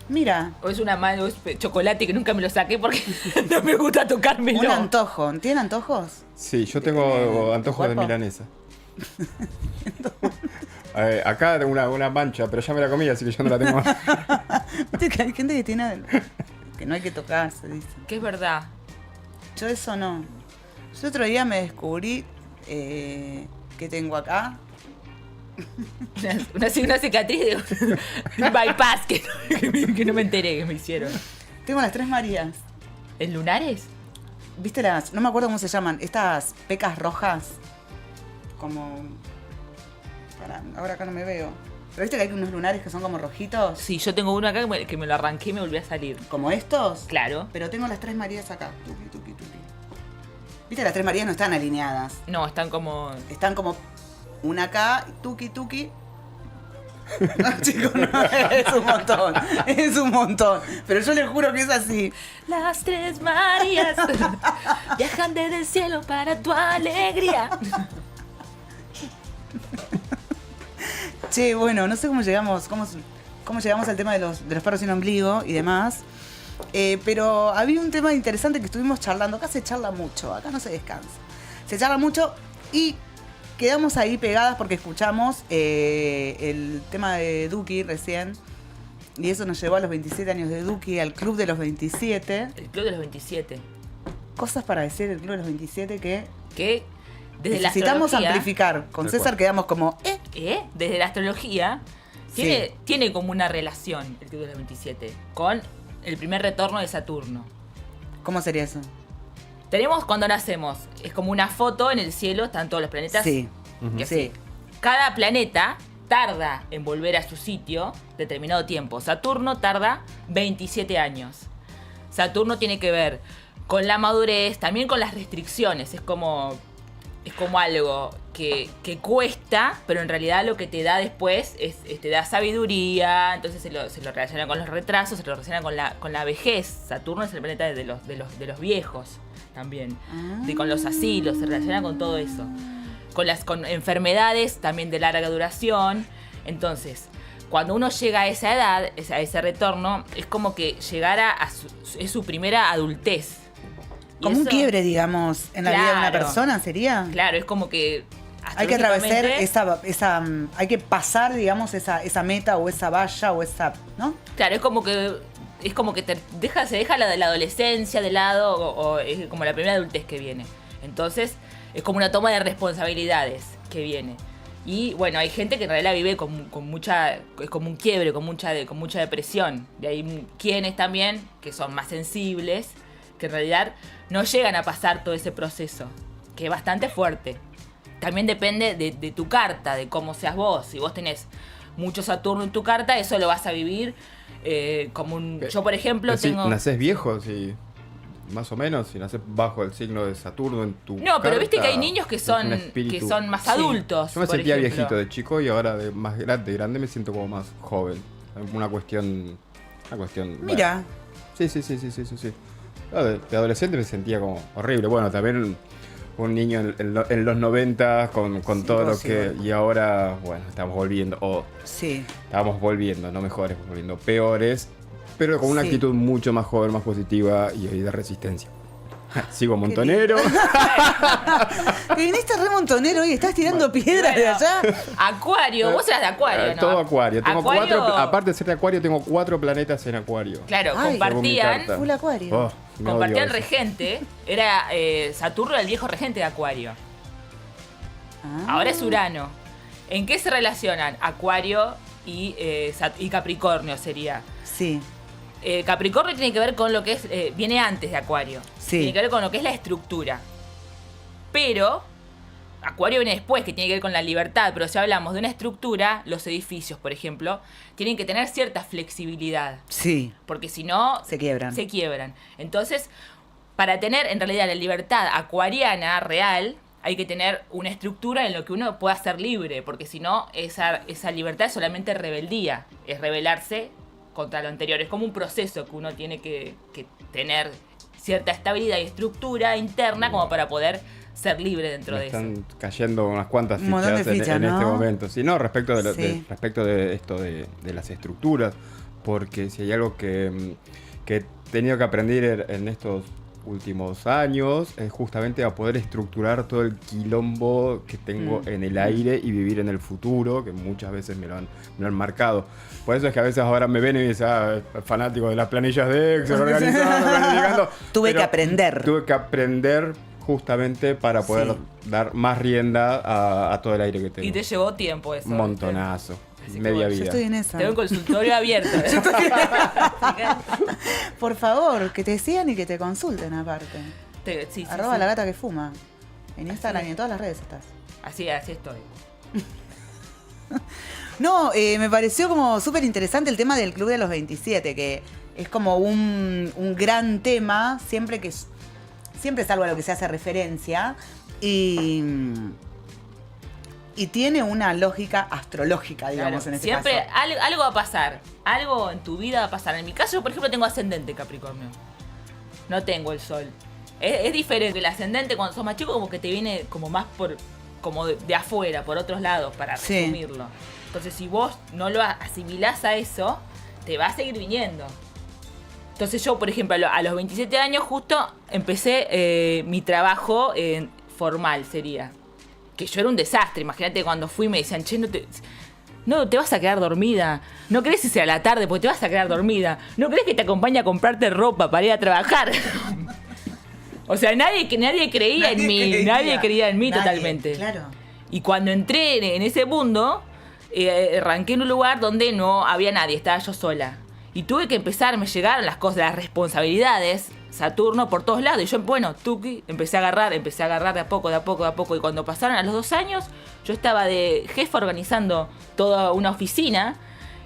S1: Mira,
S3: O es una mano, es chocolate que nunca me lo saqué porque no me gusta tocármelo.
S1: un antojo. ¿Tienen antojos?
S2: Sí, yo tengo antojos de
S1: cuerpo?
S2: milanesa. Acá tengo una mancha, pero ya me la comí, así que yo no la tengo más.
S1: Viste que hay gente que tiene. Que no hay que tocarse, dice.
S3: Que es verdad.
S1: Yo eso no. Yo otro día me descubrí que tengo acá.
S3: Una cicatriz de un bypass que no me enteré que me hicieron.
S1: Tengo las 3 Marías.
S3: ¿En lunares?
S1: ¿Viste las? No me acuerdo cómo se llaman. Estas pecas rojas. Como. Pará, ahora acá no me veo. ¿Pero viste que hay unos lunares que son como rojitos?
S3: Sí, yo tengo uno acá que me lo arranqué y me volví a salir.
S1: ¿Como estos?
S3: Claro.
S1: Pero tengo las 3 Marías acá. Tuki, tuki, tuki. Viste, las 3 Marías no están alineadas.
S3: No, están como...
S1: Están como una acá, tuki, tuki. No, chicos, no, es un montón. Pero yo les juro que es así.
S3: Las tres Marías viajan desde el cielo para tu alegría.
S1: Che, bueno, no sé cómo llegamos al tema de los perros sin ombligo y demás. Pero había un tema interesante que estuvimos charlando. Acá se charla mucho, acá no se descansa. Se charla mucho y quedamos ahí pegadas porque escuchamos el tema de Duki recién. Y eso nos llevó a los 27 años de Duki, al Club de los 27.
S3: El Club de los 27.
S1: Cosas para decir del Club de los 27 que
S3: desde
S1: necesitamos
S3: la astrología,
S1: amplificar. Con César quedamos como,
S3: Desde la astrología tiene como una relación el Club de los 27 con el primer retorno de Saturno.
S1: ¿Cómo sería eso?
S3: Tenemos cuando nacemos, es como una foto en el cielo, están todos los planetas.
S1: Sí.
S3: Y así. Cada planeta tarda en volver a su sitio determinado tiempo. Saturno tarda 27 años. Saturno tiene que ver con la madurez, también con las restricciones. Es como algo que cuesta, pero en realidad lo que te da después te da sabiduría. Entonces se lo relaciona con los retrasos, se lo relaciona con la vejez. Saturno es el planeta de los viejos también. Con los asilos, se relaciona con todo eso. Con enfermedades también de larga duración. Entonces, cuando uno llega a esa edad, a ese retorno, es como que llegara es su primera adultez.
S1: Como un quiebre, digamos, en la vida de una persona, ¿sería?
S3: Claro, es como que
S1: hay que atravesar esa hay que pasar, digamos, esa meta o esa valla o esa, ¿no?
S3: Claro, es como que se deja la de la adolescencia de lado o es como la primera adultez que viene. Entonces, es como una toma de responsabilidades que viene. Y bueno, hay gente que en realidad vive con mucha, es como un quiebre, con mucha depresión. Y hay quienes también que son más sensibles, que en realidad no llegan a pasar todo ese proceso, que es bastante fuerte. También depende de tu carta, de cómo seas vos. Si vos tenés mucho Saturno en tu carta, eso lo vas a vivir como un... Yo, por ejemplo, tengo...
S2: ¿Nacés viejo? Sí. Más o menos, si nacés bajo el signo de Saturno en tu
S3: No, pero
S2: carta,
S3: viste que hay niños que son más adultos.
S2: Yo me
S3: por
S2: sentía
S3: ejemplo.
S2: viejito de chico y ahora de más grande me siento como más joven. Una cuestión.
S1: Mira.
S2: Bueno. Sí. De adolescente me sentía como horrible. Bueno, también un niño en los 90 con todo lo que... Y ahora, bueno, estamos volviendo. Estamos volviendo, no mejores, volviendo peores. Pero con una actitud mucho más joven, más positiva y de resistencia. Sigo montonero.
S1: Que viniste re montonero y estás tirando piedras de allá.
S3: Acuario, vos eras de Acuario, ¿no?
S2: Todo Acuario. Tengo
S3: Acuario...
S2: aparte de ser de Acuario, tengo 4 planetas en Acuario.
S3: Claro, compartían. Full Acuario. Compartían regente. Era Saturno, el viejo regente de Acuario. Ahora es Urano. ¿En qué se relacionan? Acuario y Capricornio sería.
S1: Sí.
S3: Capricornio tiene que ver con lo que es... viene antes de Acuario.
S1: Sí.
S3: Tiene que ver con lo que es la estructura. Pero Acuario viene después, que tiene que ver con la libertad. Pero si hablamos de una estructura, los edificios, por ejemplo, tienen que tener cierta flexibilidad.
S1: Sí.
S3: Porque si no...
S1: Se quiebran.
S3: Entonces, para tener en realidad la libertad acuariana real, hay que tener una estructura en lo que uno pueda ser libre. Porque si no, esa libertad es solamente rebeldía. Es rebelarse contra lo anterior. Es como un proceso que uno tiene que tener cierta estabilidad y estructura interna como para poder ser libre dentro de eso.
S2: Están cayendo unas cuantas
S1: Un montón de
S2: fichas
S1: fichas,
S2: en
S1: ¿no?
S2: este momento. Sí, no, respecto de esto de las estructuras, porque si hay algo que he tenido que aprender en estos últimos años es justamente a poder estructurar todo el quilombo que tengo en el aire y vivir en el futuro, que muchas veces me lo han marcado. Por eso es que a veces ahora me ven y me dicen, fanático de las planillas de Excel, organizando, planificando.
S1: Tuve que aprender
S2: justamente para poder dar más rienda a todo el aire que tengo.
S3: Y te llevó tiempo eso.
S2: Un montonazo.
S3: Así
S2: Media vida.
S1: Yo estoy en esa.
S3: Tengo un consultorio abierto.
S1: Por favor, que te sigan y que te consulten aparte.
S3: Sí,
S1: @ la gata que fuma. En Instagram y en todas las redes estás.
S3: Así estoy.
S1: No, me pareció como súper interesante el tema del Club de los 27, que es como un gran tema, siempre es algo a lo que se hace referencia. Y y tiene una lógica astrológica, digamos,
S3: Claro,
S1: en este
S3: siempre
S1: caso.
S3: algo va a pasar. Algo en tu vida va a pasar. En mi caso, yo, por ejemplo, tengo ascendente Capricornio. No tengo el sol. Es diferente. El ascendente cuando sos más chico como que te viene como más como de afuera, por otros lados, para resumirlo. Entonces, si vos no lo asimilás a eso, te va a seguir viniendo. Entonces yo, por ejemplo, a los 27 años justo empecé mi trabajo formal, sería. Que yo era un desastre. Imagínate cuando fui me decían, che, no te vas a quedar dormida. No querés irse a la tarde porque te vas a quedar dormida. No querés que te acompañe a comprarte ropa para ir a trabajar. O sea, nadie creía en mí. Nadie creía en mí totalmente.
S1: Claro.
S3: Y cuando entré en ese mundo, arranqué en un lugar donde no había nadie. Estaba yo sola. Y tuve que empezar, me llegaron las cosas, las responsabilidades, Saturno por todos lados. Y yo, bueno, tuki, empecé a agarrar de a poco. Y cuando pasaron a los 2 años, yo estaba de jefa organizando toda una oficina.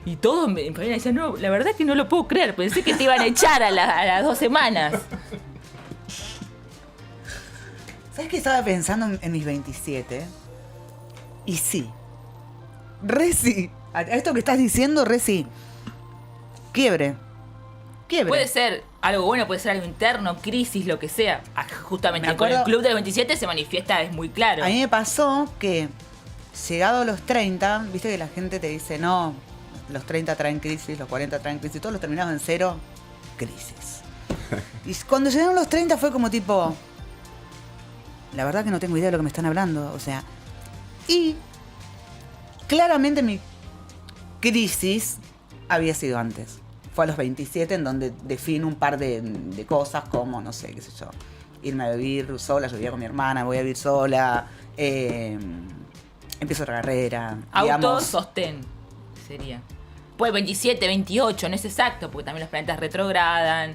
S3: Y todos me decían, no, la verdad es que no lo puedo creer. Pensé que te iban a echar a las 2 semanas.
S1: ¿Sabes qué estaba pensando en mis 27? Y sí. Sí. A esto que estás diciendo, sí. Quiebre.
S3: Puede ser algo bueno, puede ser algo interno, crisis, lo que sea. Justamente con el Club de los 27 se manifiesta, es muy claro.
S1: A mí me pasó que, llegado a los 30, viste que la gente te dice, no, los 30 traen crisis, los 40 traen crisis, todos los terminados en 0, crisis. Y cuando llegaron los 30 fue como tipo, la verdad que no tengo idea de lo que me están hablando, o sea, y claramente mi crisis había sido antes. Fue a los 27 en donde defino un par de cosas como, no sé, qué sé yo, irme a vivir sola, yo vivía con mi hermana, voy a vivir sola, empiezo otra carrera.
S3: Autosostén sería. Pues 27, 28, no es exacto, porque también los planetas retrogradan,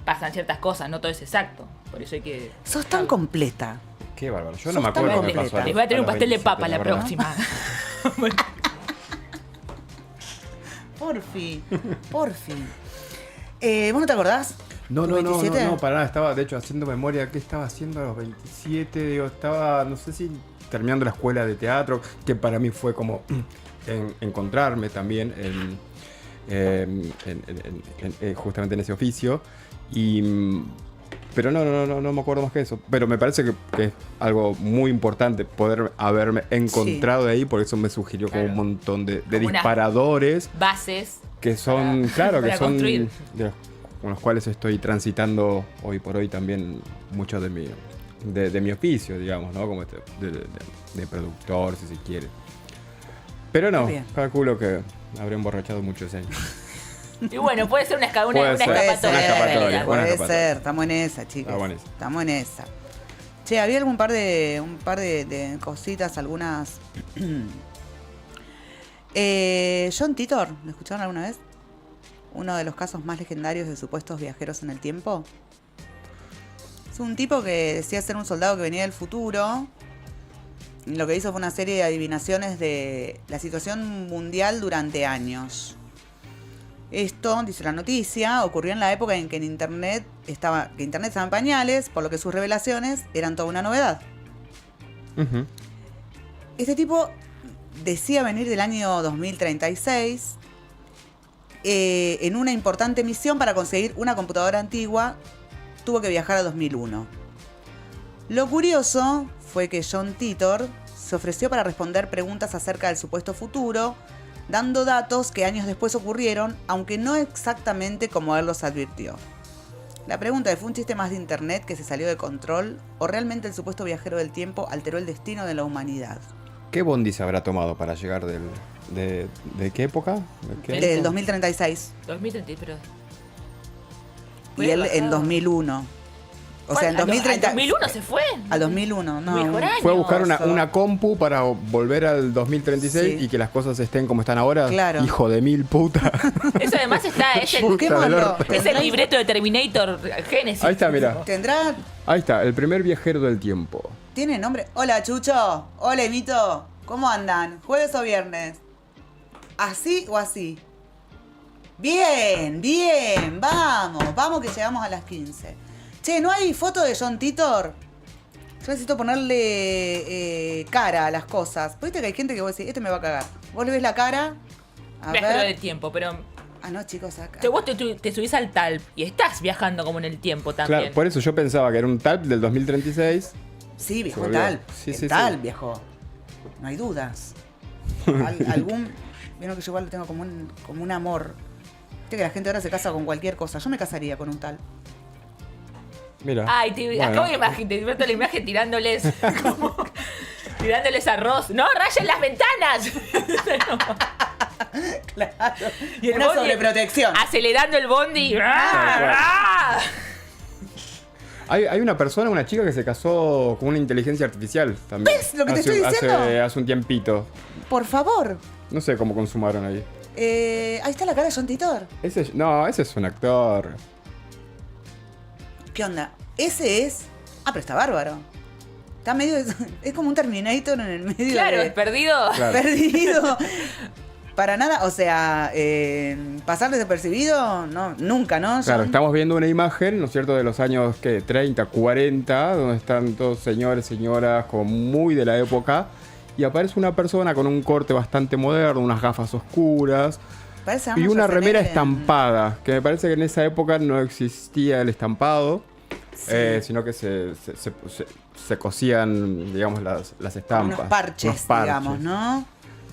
S3: pasan ciertas cosas, no todo es exacto. Por eso hay que...
S1: Sos tan completa.
S2: Qué bárbaro, yo no me acuerdo qué pasó.
S3: Les voy a tener un pastel de papa la próxima.
S1: Por fin. ¿Vos no te acordás?
S2: No, para nada, estaba de hecho haciendo memoria, ¿qué estaba haciendo a los 27? Digo, estaba, no sé si terminando la escuela de teatro, que para mí fue como encontrarme también justamente en ese oficio. Pero no me acuerdo más que eso. Pero me parece que es algo muy importante poder haberme encontrado de ahí, porque eso me sugirió como un montón de disparadores.
S3: Bases.
S2: Que son, que son
S3: construir.
S2: Con los cuales estoy transitando hoy por hoy también mucho de mi oficio, digamos, ¿no? Como de productor, si se quiere. Pero no, calculo que habré emborrachado mucho ese año.
S3: Y bueno, puede ser una escapatoria.
S1: Puede ser, estamos en esa, chicos. Estamos en esa. Che, había un par de cositas, algunas. John Titor, ¿lo escucharon alguna vez? Uno de los casos más legendarios de supuestos viajeros en el tiempo. Es un tipo que decía ser un soldado que venía del futuro. Y lo que hizo fue una serie de adivinaciones de la situación mundial durante años. Esto, dice la noticia, ocurrió en la época en que Internet estaba en pañales, por lo que sus revelaciones eran toda una novedad. Uh-huh. Este tipo decía venir del año 2036 en una importante misión para conseguir una computadora antigua. Tuvo que viajar a 2001. Lo curioso fue que John Titor se ofreció para responder preguntas acerca del supuesto futuro, dando datos que años después ocurrieron, aunque no exactamente como él los advirtió. La pregunta es, ¿fue un chiste más de internet que se salió de control o realmente el supuesto viajero del tiempo alteró el destino de la humanidad?
S2: ¿Qué bondi se habrá tomado para llegar de qué época?
S1: Del 2036.
S3: 2036, pero...
S1: Y él en 2001. O sea, en 2030.
S3: ¿Al 2001 se fue?
S1: Al 2001, no.
S3: Mejor año.
S2: Fue a buscar una compu para volver al 2036 y que las cosas estén como están ahora.
S1: Claro.
S2: Hijo de mil puta.
S3: Eso además es el libreto de Terminator Genesis.
S2: Ahí está, mira.
S1: ¿Tendrá?
S2: Ahí está, el primer viajero del tiempo.
S1: ¿Tiene nombre? Hola, Chucho. Hola, Emito. ¿Cómo andan? ¿Jueves o viernes? ¿Así o así? Bien. Vamos que llegamos a las 15. Che, ¿no hay foto de John Titor? Yo necesito ponerle cara a las cosas. Viste que hay gente que vos decís, este me va a cagar. Vos le ves la cara. A
S3: Viajero
S1: ver.
S3: del tiempo, pero...
S1: Ah, no, chicos, acá.
S3: Vos te subís al TALP y estás viajando como en el tiempo también.
S2: Claro, por eso yo pensaba que era un TALP del 2036.
S1: Sí, viajó
S2: Se
S1: en
S2: volvió.
S1: Talp.
S2: Sí,
S1: En
S2: sí,
S1: Talp
S2: sí.
S1: viajó. No hay dudas. Algún... Vieron que yo igual le tengo como un amor. Viste que la gente ahora se casa con cualquier cosa. Yo me casaría con un Talp.
S2: Mira.
S3: Ay,
S2: Bueno.
S3: acabo de imaginar, te invento la imagen tirándoles tirándoles arroz. ¡No, rayen las ventanas!
S1: Claro.
S3: Y el
S1: Una
S3: bondi
S1: sobreprotección.
S3: acelerando el bondi.
S2: Tal Hay una persona, una chica que se casó con una inteligencia artificial también.
S1: ¿Ves lo que te estoy diciendo?
S2: Hace un tiempito.
S1: Por favor.
S2: No sé cómo consumaron ahí.
S1: Ahí está la cara de John Titor.
S2: Ese es un actor.
S1: ¿Qué onda? Ese es... Ah, pero está bárbaro. Está medio... Es como un Terminator en el medio
S3: Claro,
S1: de...
S3: perdido.
S2: Claro.
S1: Perdido. Para nada, o sea, pasar desapercibido, no, nunca, ¿no?
S2: Claro,
S1: John?
S2: estamos viendo una imagen, ¿no es cierto?, de los años, ¿qué? 30, 40, donde están todos señores, señoras, como muy de la época. Y aparece una persona con un corte bastante moderno, unas gafas oscuras.
S1: Parece
S2: Y
S1: Arnold
S2: una remera
S1: Schwarzenegger.
S2: estampada, que me parece que en esa época no existía el estampado, sino que se cosían, digamos, las estampas.
S1: Unos parches, digamos, ¿no?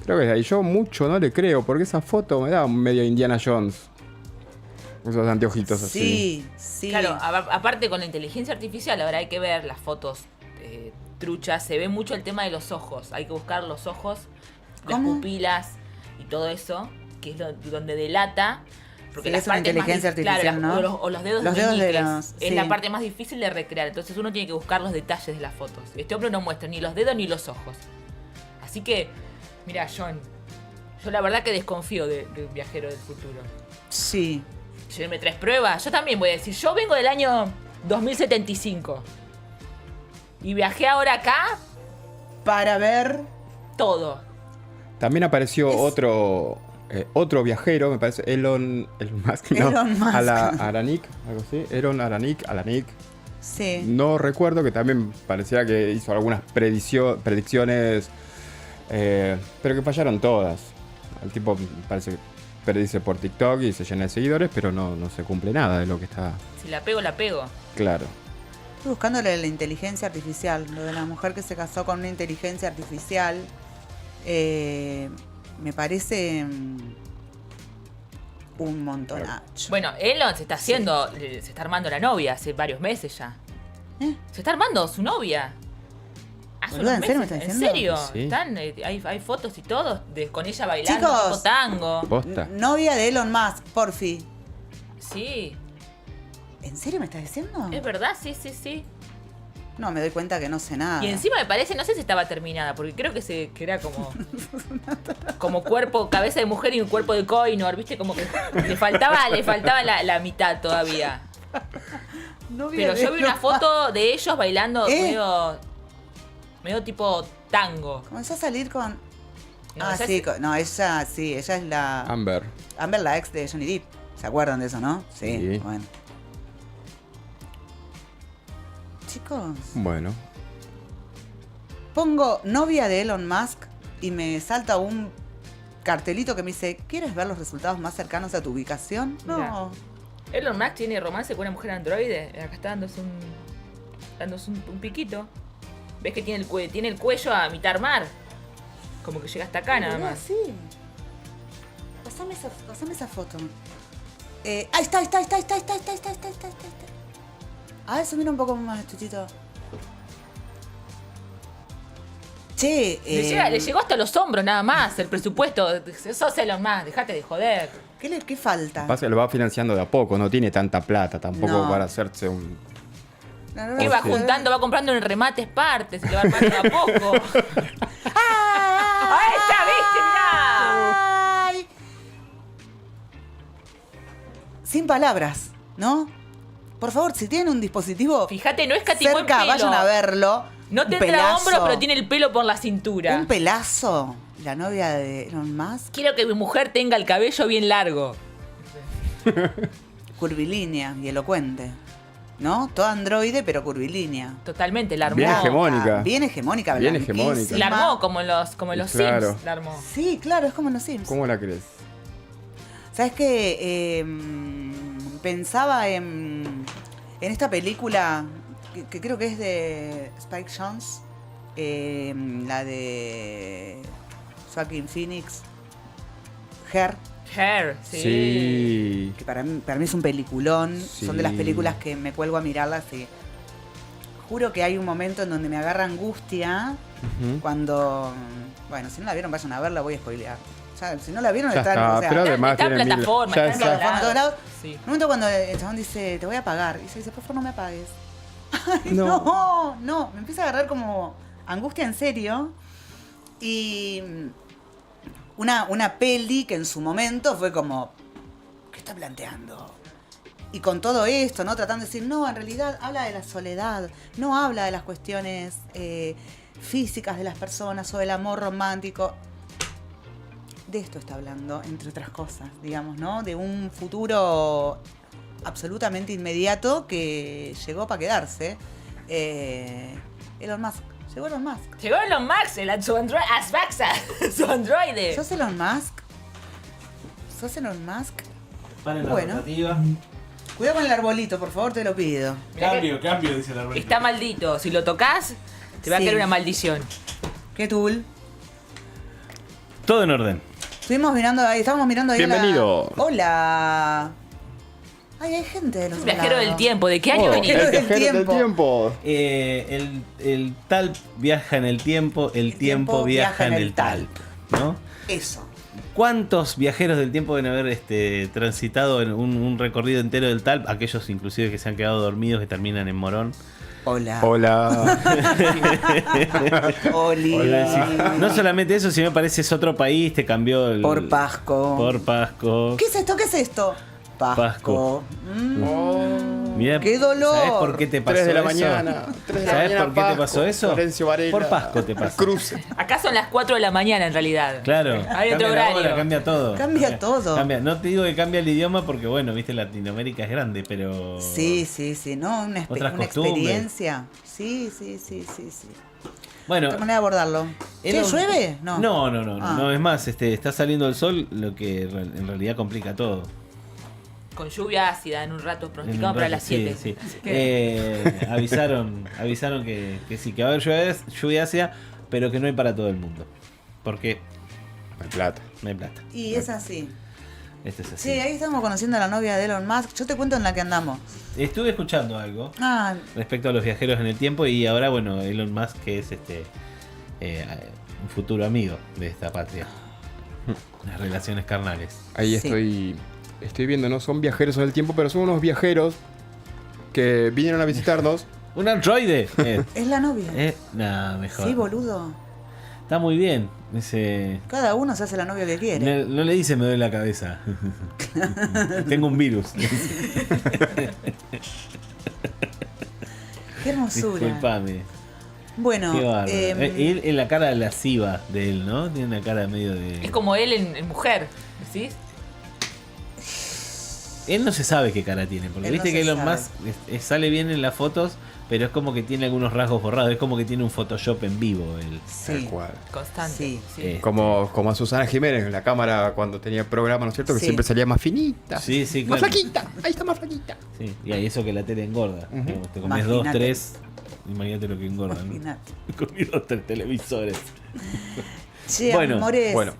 S2: Creo que ahí yo mucho no le creo, porque esa foto me da medio Indiana Jones. Esos anteojitos así.
S1: Sí, sí.
S3: Claro, aparte con la inteligencia artificial, ahora hay que ver las fotos truchas, se ve mucho el tema de los ojos. Hay que buscar los ojos, las
S1: ¿Cómo?
S3: pupilas y todo eso, que es donde delata. Porque
S1: Sí,
S3: las
S1: es una
S3: partes más
S1: inteligencia artificial, ¿no?
S3: O los dedos,
S1: Los dedos
S3: meñiques,
S1: sí.
S3: es la parte más difícil de recrear. Entonces uno tiene que buscar los detalles de las fotos. Este hombre no muestra ni los dedos ni los ojos. Así que, mira, John, yo la verdad que desconfío de un viajero del futuro.
S1: Sí.
S3: Si me traes pruebas, yo también voy a decir, yo vengo del año 2075 y viajé ahora acá
S1: para ver
S3: todo.
S2: También apareció otro viajero, me parece, Elon Musk, no,
S1: Elon Musk.
S2: Alanik, algo así, Alanik.
S1: Sí.
S2: No recuerdo, que también parecía que hizo algunas predicciones, pero que fallaron todas. El tipo parece que predice por TikTok y se llena de seguidores, pero no se cumple nada de lo que está
S3: Si la pego, la pego.
S2: claro.
S1: Estoy buscando lo de la inteligencia artificial, lo de la mujer que se casó con una inteligencia artificial. Me parece un montonacho.
S3: Bueno, Elon se está haciendo, se está armando la novia hace varios meses ya. Se está armando su novia. Hace
S1: Boluda,
S3: unos
S1: ¿en serio me
S3: meses.
S1: estás
S3: ¿En
S1: diciendo?
S3: serio?
S2: Sí.
S3: Están, hay fotos y todo con ella bailando
S1: Chicos,
S3: tipo tango.
S2: Posta.
S1: Novia de Elon Musk, porfi.
S3: Sí.
S1: ¿En serio me estás diciendo?
S3: Es verdad, sí.
S1: No, me doy cuenta que no sé nada.
S3: Y encima me parece, no sé si estaba terminada, porque creo que era como cuerpo, cabeza de mujer y un cuerpo de Koinor, ¿viste? Como que le faltaba la mitad todavía. Pero yo vi una foto de ellos bailando medio tipo tango.
S1: Comenzó a salir con...
S3: No,
S1: ah,
S3: esa
S1: sí,
S3: es-
S1: no, ella es la...
S2: Amber.
S1: Amber, la ex de Johnny Depp. ¿Se acuerdan de eso, no? Sí. Bueno. Chicos,
S2: Bueno,
S1: pongo novia de Elon Musk y me salta un cartelito que me dice, ¿quieres ver los resultados más cercanos a tu ubicación? No.
S3: Mirá. Elon Musk tiene romance con una mujer androide. Acá está dándose un piquito. ¿Ves que tiene el cuello a mitad mar? Como que llega hasta acá nada más.
S1: Sí. Pasame esa foto. Ahí está. A ver, subir un poco más, Chuchito. Che,
S3: Le llegó hasta los hombros nada más el presupuesto. Sos Elon Musk, dejate de joder.
S1: ¿Qué falta?
S2: pasa que lo va financiando de a poco, no tiene tanta plata tampoco
S1: No.
S2: para hacerse un...
S3: ¿Qué va juntando? Va comprando en remates partes y le va armando de a poco. ¡Ahí está, viste! Mirá.
S1: Ay. Sin palabras, ¿no? Por favor, si tienen un dispositivo
S3: Fíjate, no escatimó en
S1: cerca,
S3: pelo.
S1: vayan a verlo.
S3: No
S1: Un
S3: tendrá
S1: pelazo.
S3: hombro, pero tiene el pelo por la cintura.
S1: Un pelazo. La novia de Elon Musk.
S3: Quiero que mi mujer tenga el cabello bien largo.
S1: Curvilínea y elocuente. ¿no? Toda androide, pero curvilínea.
S3: Totalmente, la armó.
S2: Bien hegemónica.
S1: Bien hegemónica,
S2: Bien
S1: blanquísima.
S2: hegemónica.
S3: La armó como los
S2: Claro.
S3: Sims. La armó.
S1: Sí, claro, es como en los Sims.
S2: ¿Cómo la crees?
S1: ¿Sabes qué? Pensaba en esta película que creo que es de Spike Jonze, la de Joaquin Phoenix, Her.
S3: Her,
S2: Sí.
S1: Que para mí es un peliculón.
S2: Sí.
S1: Son de las películas que me cuelgo a mirarlas y juro que hay un momento en donde me agarra angustia cuando... Bueno, si no la vieron, vayan a verla, voy a spoilear. Ya, si no la vieron,
S2: Ya está, pero además
S3: está en
S2: tiene mil-
S3: plataforma,
S2: ya
S3: está en
S2: está.
S1: plataforma, en todos lados.
S3: Sí.
S1: Un momento cuando el chabón dice, te voy a apagar. Y se dice, por favor, no me apagues. Ay,
S2: No.
S1: no. Me empieza a agarrar como angustia en serio. Y una peli que en su momento fue como, ¿qué está planteando? Y con todo esto, ¿no? Tratando de decir, no, en realidad habla de la soledad, no habla de las cuestiones físicas de las personas o del amor romántico. De esto está hablando, entre otras cosas, digamos, ¿no? De un futuro absolutamente inmediato que llegó para quedarse. Elon Musk. Llegó Elon Musk.
S3: Llegó Elon Musk, su androide.
S1: ¿Sos Elon Musk? ¿Sos Elon Musk?
S9: Paren la
S1: Bueno.
S9: rotativa.
S1: Cuidado con el arbolito, por favor, te lo pido.
S9: Cambio, dice la rueda.
S3: Está maldito. Si lo tocas, te va a
S1: Sí.
S3: caer una maldición.
S1: ¿Qué tool?
S9: Todo en orden.
S1: Estábamos mirando ahí.
S2: Bienvenido.
S1: Hola. Ay, hay gente de los
S3: Un viajero
S1: lados.
S3: del tiempo. ¿De qué año venís?
S1: Viajero del
S2: Viajero del
S1: tiempo.
S2: tiempo.
S9: El talp viaja en el tiempo, el tiempo viaja en el talp. ¿No?
S1: Eso.
S9: ¿Cuántos viajeros del tiempo deben haber transitado en un recorrido entero del talp? Aquellos inclusive que se han quedado dormidos, que terminan en Morón.
S1: Hola.
S2: Hola.
S1: Oli.
S9: Hola, sí. No solamente eso, sino me parece es otro país, te cambió el...
S1: Por Pasco.
S9: Por Pasco.
S1: ¿Qué es esto? ¿Qué es esto? Pasco.
S9: Mirá,
S1: ¡Qué dolor!
S9: ¿Sabes por qué te pasó
S2: 3 de la
S9: eso?
S2: mañana. 3 de la
S9: ¿Sabes
S2: mañana,
S9: por qué te
S2: Pasco,
S9: pasó eso?
S2: Florencio Varela.
S9: Por Pasco te pasó.
S2: Cruce.
S3: Acá son las 4 de la mañana en realidad.
S9: Claro.
S3: Hay otro
S9: Cambia la
S3: horario.
S9: hora, cambia todo.
S1: Cambia todo.
S9: Cambia. No te digo que cambia el idioma porque, bueno, viste, Latinoamérica es grande, pero...
S1: Sí. ¿No? Una
S9: Otras
S1: una
S9: costumbres.
S1: experiencia. Sí.
S9: Bueno,
S1: ¿Qué manera de abordarlo? ¿Qué,
S9: Elon-
S1: llueve? No.
S9: No.
S1: Ah.
S9: No, es más, está saliendo el sol, lo que en realidad complica todo.
S3: Con lluvia ácida en un rato,
S9: En
S3: pronosticado
S9: un
S3: para
S9: rato,
S3: las 7.
S9: Sí.
S3: Así que-
S9: Avisaron que sí, que va a haber lluvia ácida, pero que no hay para todo el mundo. Porque
S2: No hay plata.
S9: no hay plata.
S1: Y es así.
S9: Este es así.
S1: Sí, ahí estamos conociendo a la novia de Elon Musk. Yo te cuento en la que andamos.
S9: Estuve escuchando algo
S1: Ah,
S9: respecto a los viajeros en el tiempo y ahora, bueno, Elon Musk, que es un futuro amigo de esta patria. Las relaciones carnales.
S2: Ahí
S1: Sí.
S2: estoy viendo, no son viajeros en el tiempo, pero son unos viajeros que vinieron a visitarnos.
S9: ¡Un androide!
S1: es la novia.
S9: Nada, mejor.
S1: Sí, boludo.
S9: Está muy bien. Ese...
S1: Cada uno se hace la novia que quiere.
S9: No le dice me duele la cabeza. Tengo un virus.
S1: Qué hermosura.
S9: Disculpame.
S1: Bueno,
S9: Qué bárbaro. Él en la cara lasciva de él, ¿no? Tiene una cara medio de...
S3: Es como él en mujer, ¿decís?
S9: Él no se sabe qué cara tiene, porque
S1: Él
S9: viste
S1: no
S9: que
S1: se
S9: Elon
S1: sabe.
S9: Musk sale bien en las fotos, pero es como que tiene algunos rasgos borrados, es como que tiene un Photoshop en vivo él.
S2: Tal
S1: sí.
S2: cual.
S3: Constante.
S1: Sí.
S2: Como a Susana Jiménez en la cámara cuando tenía el programa, ¿no es cierto? Que
S1: Sí.
S2: siempre salía más finita.
S9: Sí, sí,
S2: Más
S9: claro.
S2: flaquita. Ahí está más flaquita.
S9: Sí, y ahí eso que la tele engorda.
S2: Ujú.
S9: Te comes 2,
S1: Imagínate.
S9: 3, imagínate lo que engorda, ¿no?
S1: Imagínate.
S9: Comí 2, 3 televisores.
S1: Che,
S9: Bueno,
S1: amores,
S2: bueno.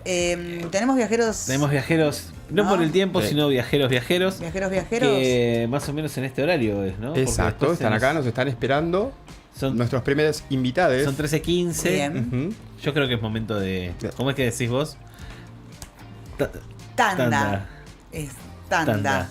S1: tenemos viajeros.
S9: Tenemos viajeros, no
S1: ¿No?
S9: por el tiempo,
S2: Sí.
S9: sino viajeros.
S1: Viajeros.
S9: Que más o menos en este horario es, ¿no? Porque
S2: Exacto,
S9: después
S2: están acá, nos están esperando.
S9: Son-
S2: Nuestros primeros invitados.
S9: Son 13:15.
S1: Bien.
S2: Ujú.
S9: Yo creo que es momento de... ¿Cómo es que decís vos?
S1: Tanda.
S9: Tanda.
S1: Es tanda.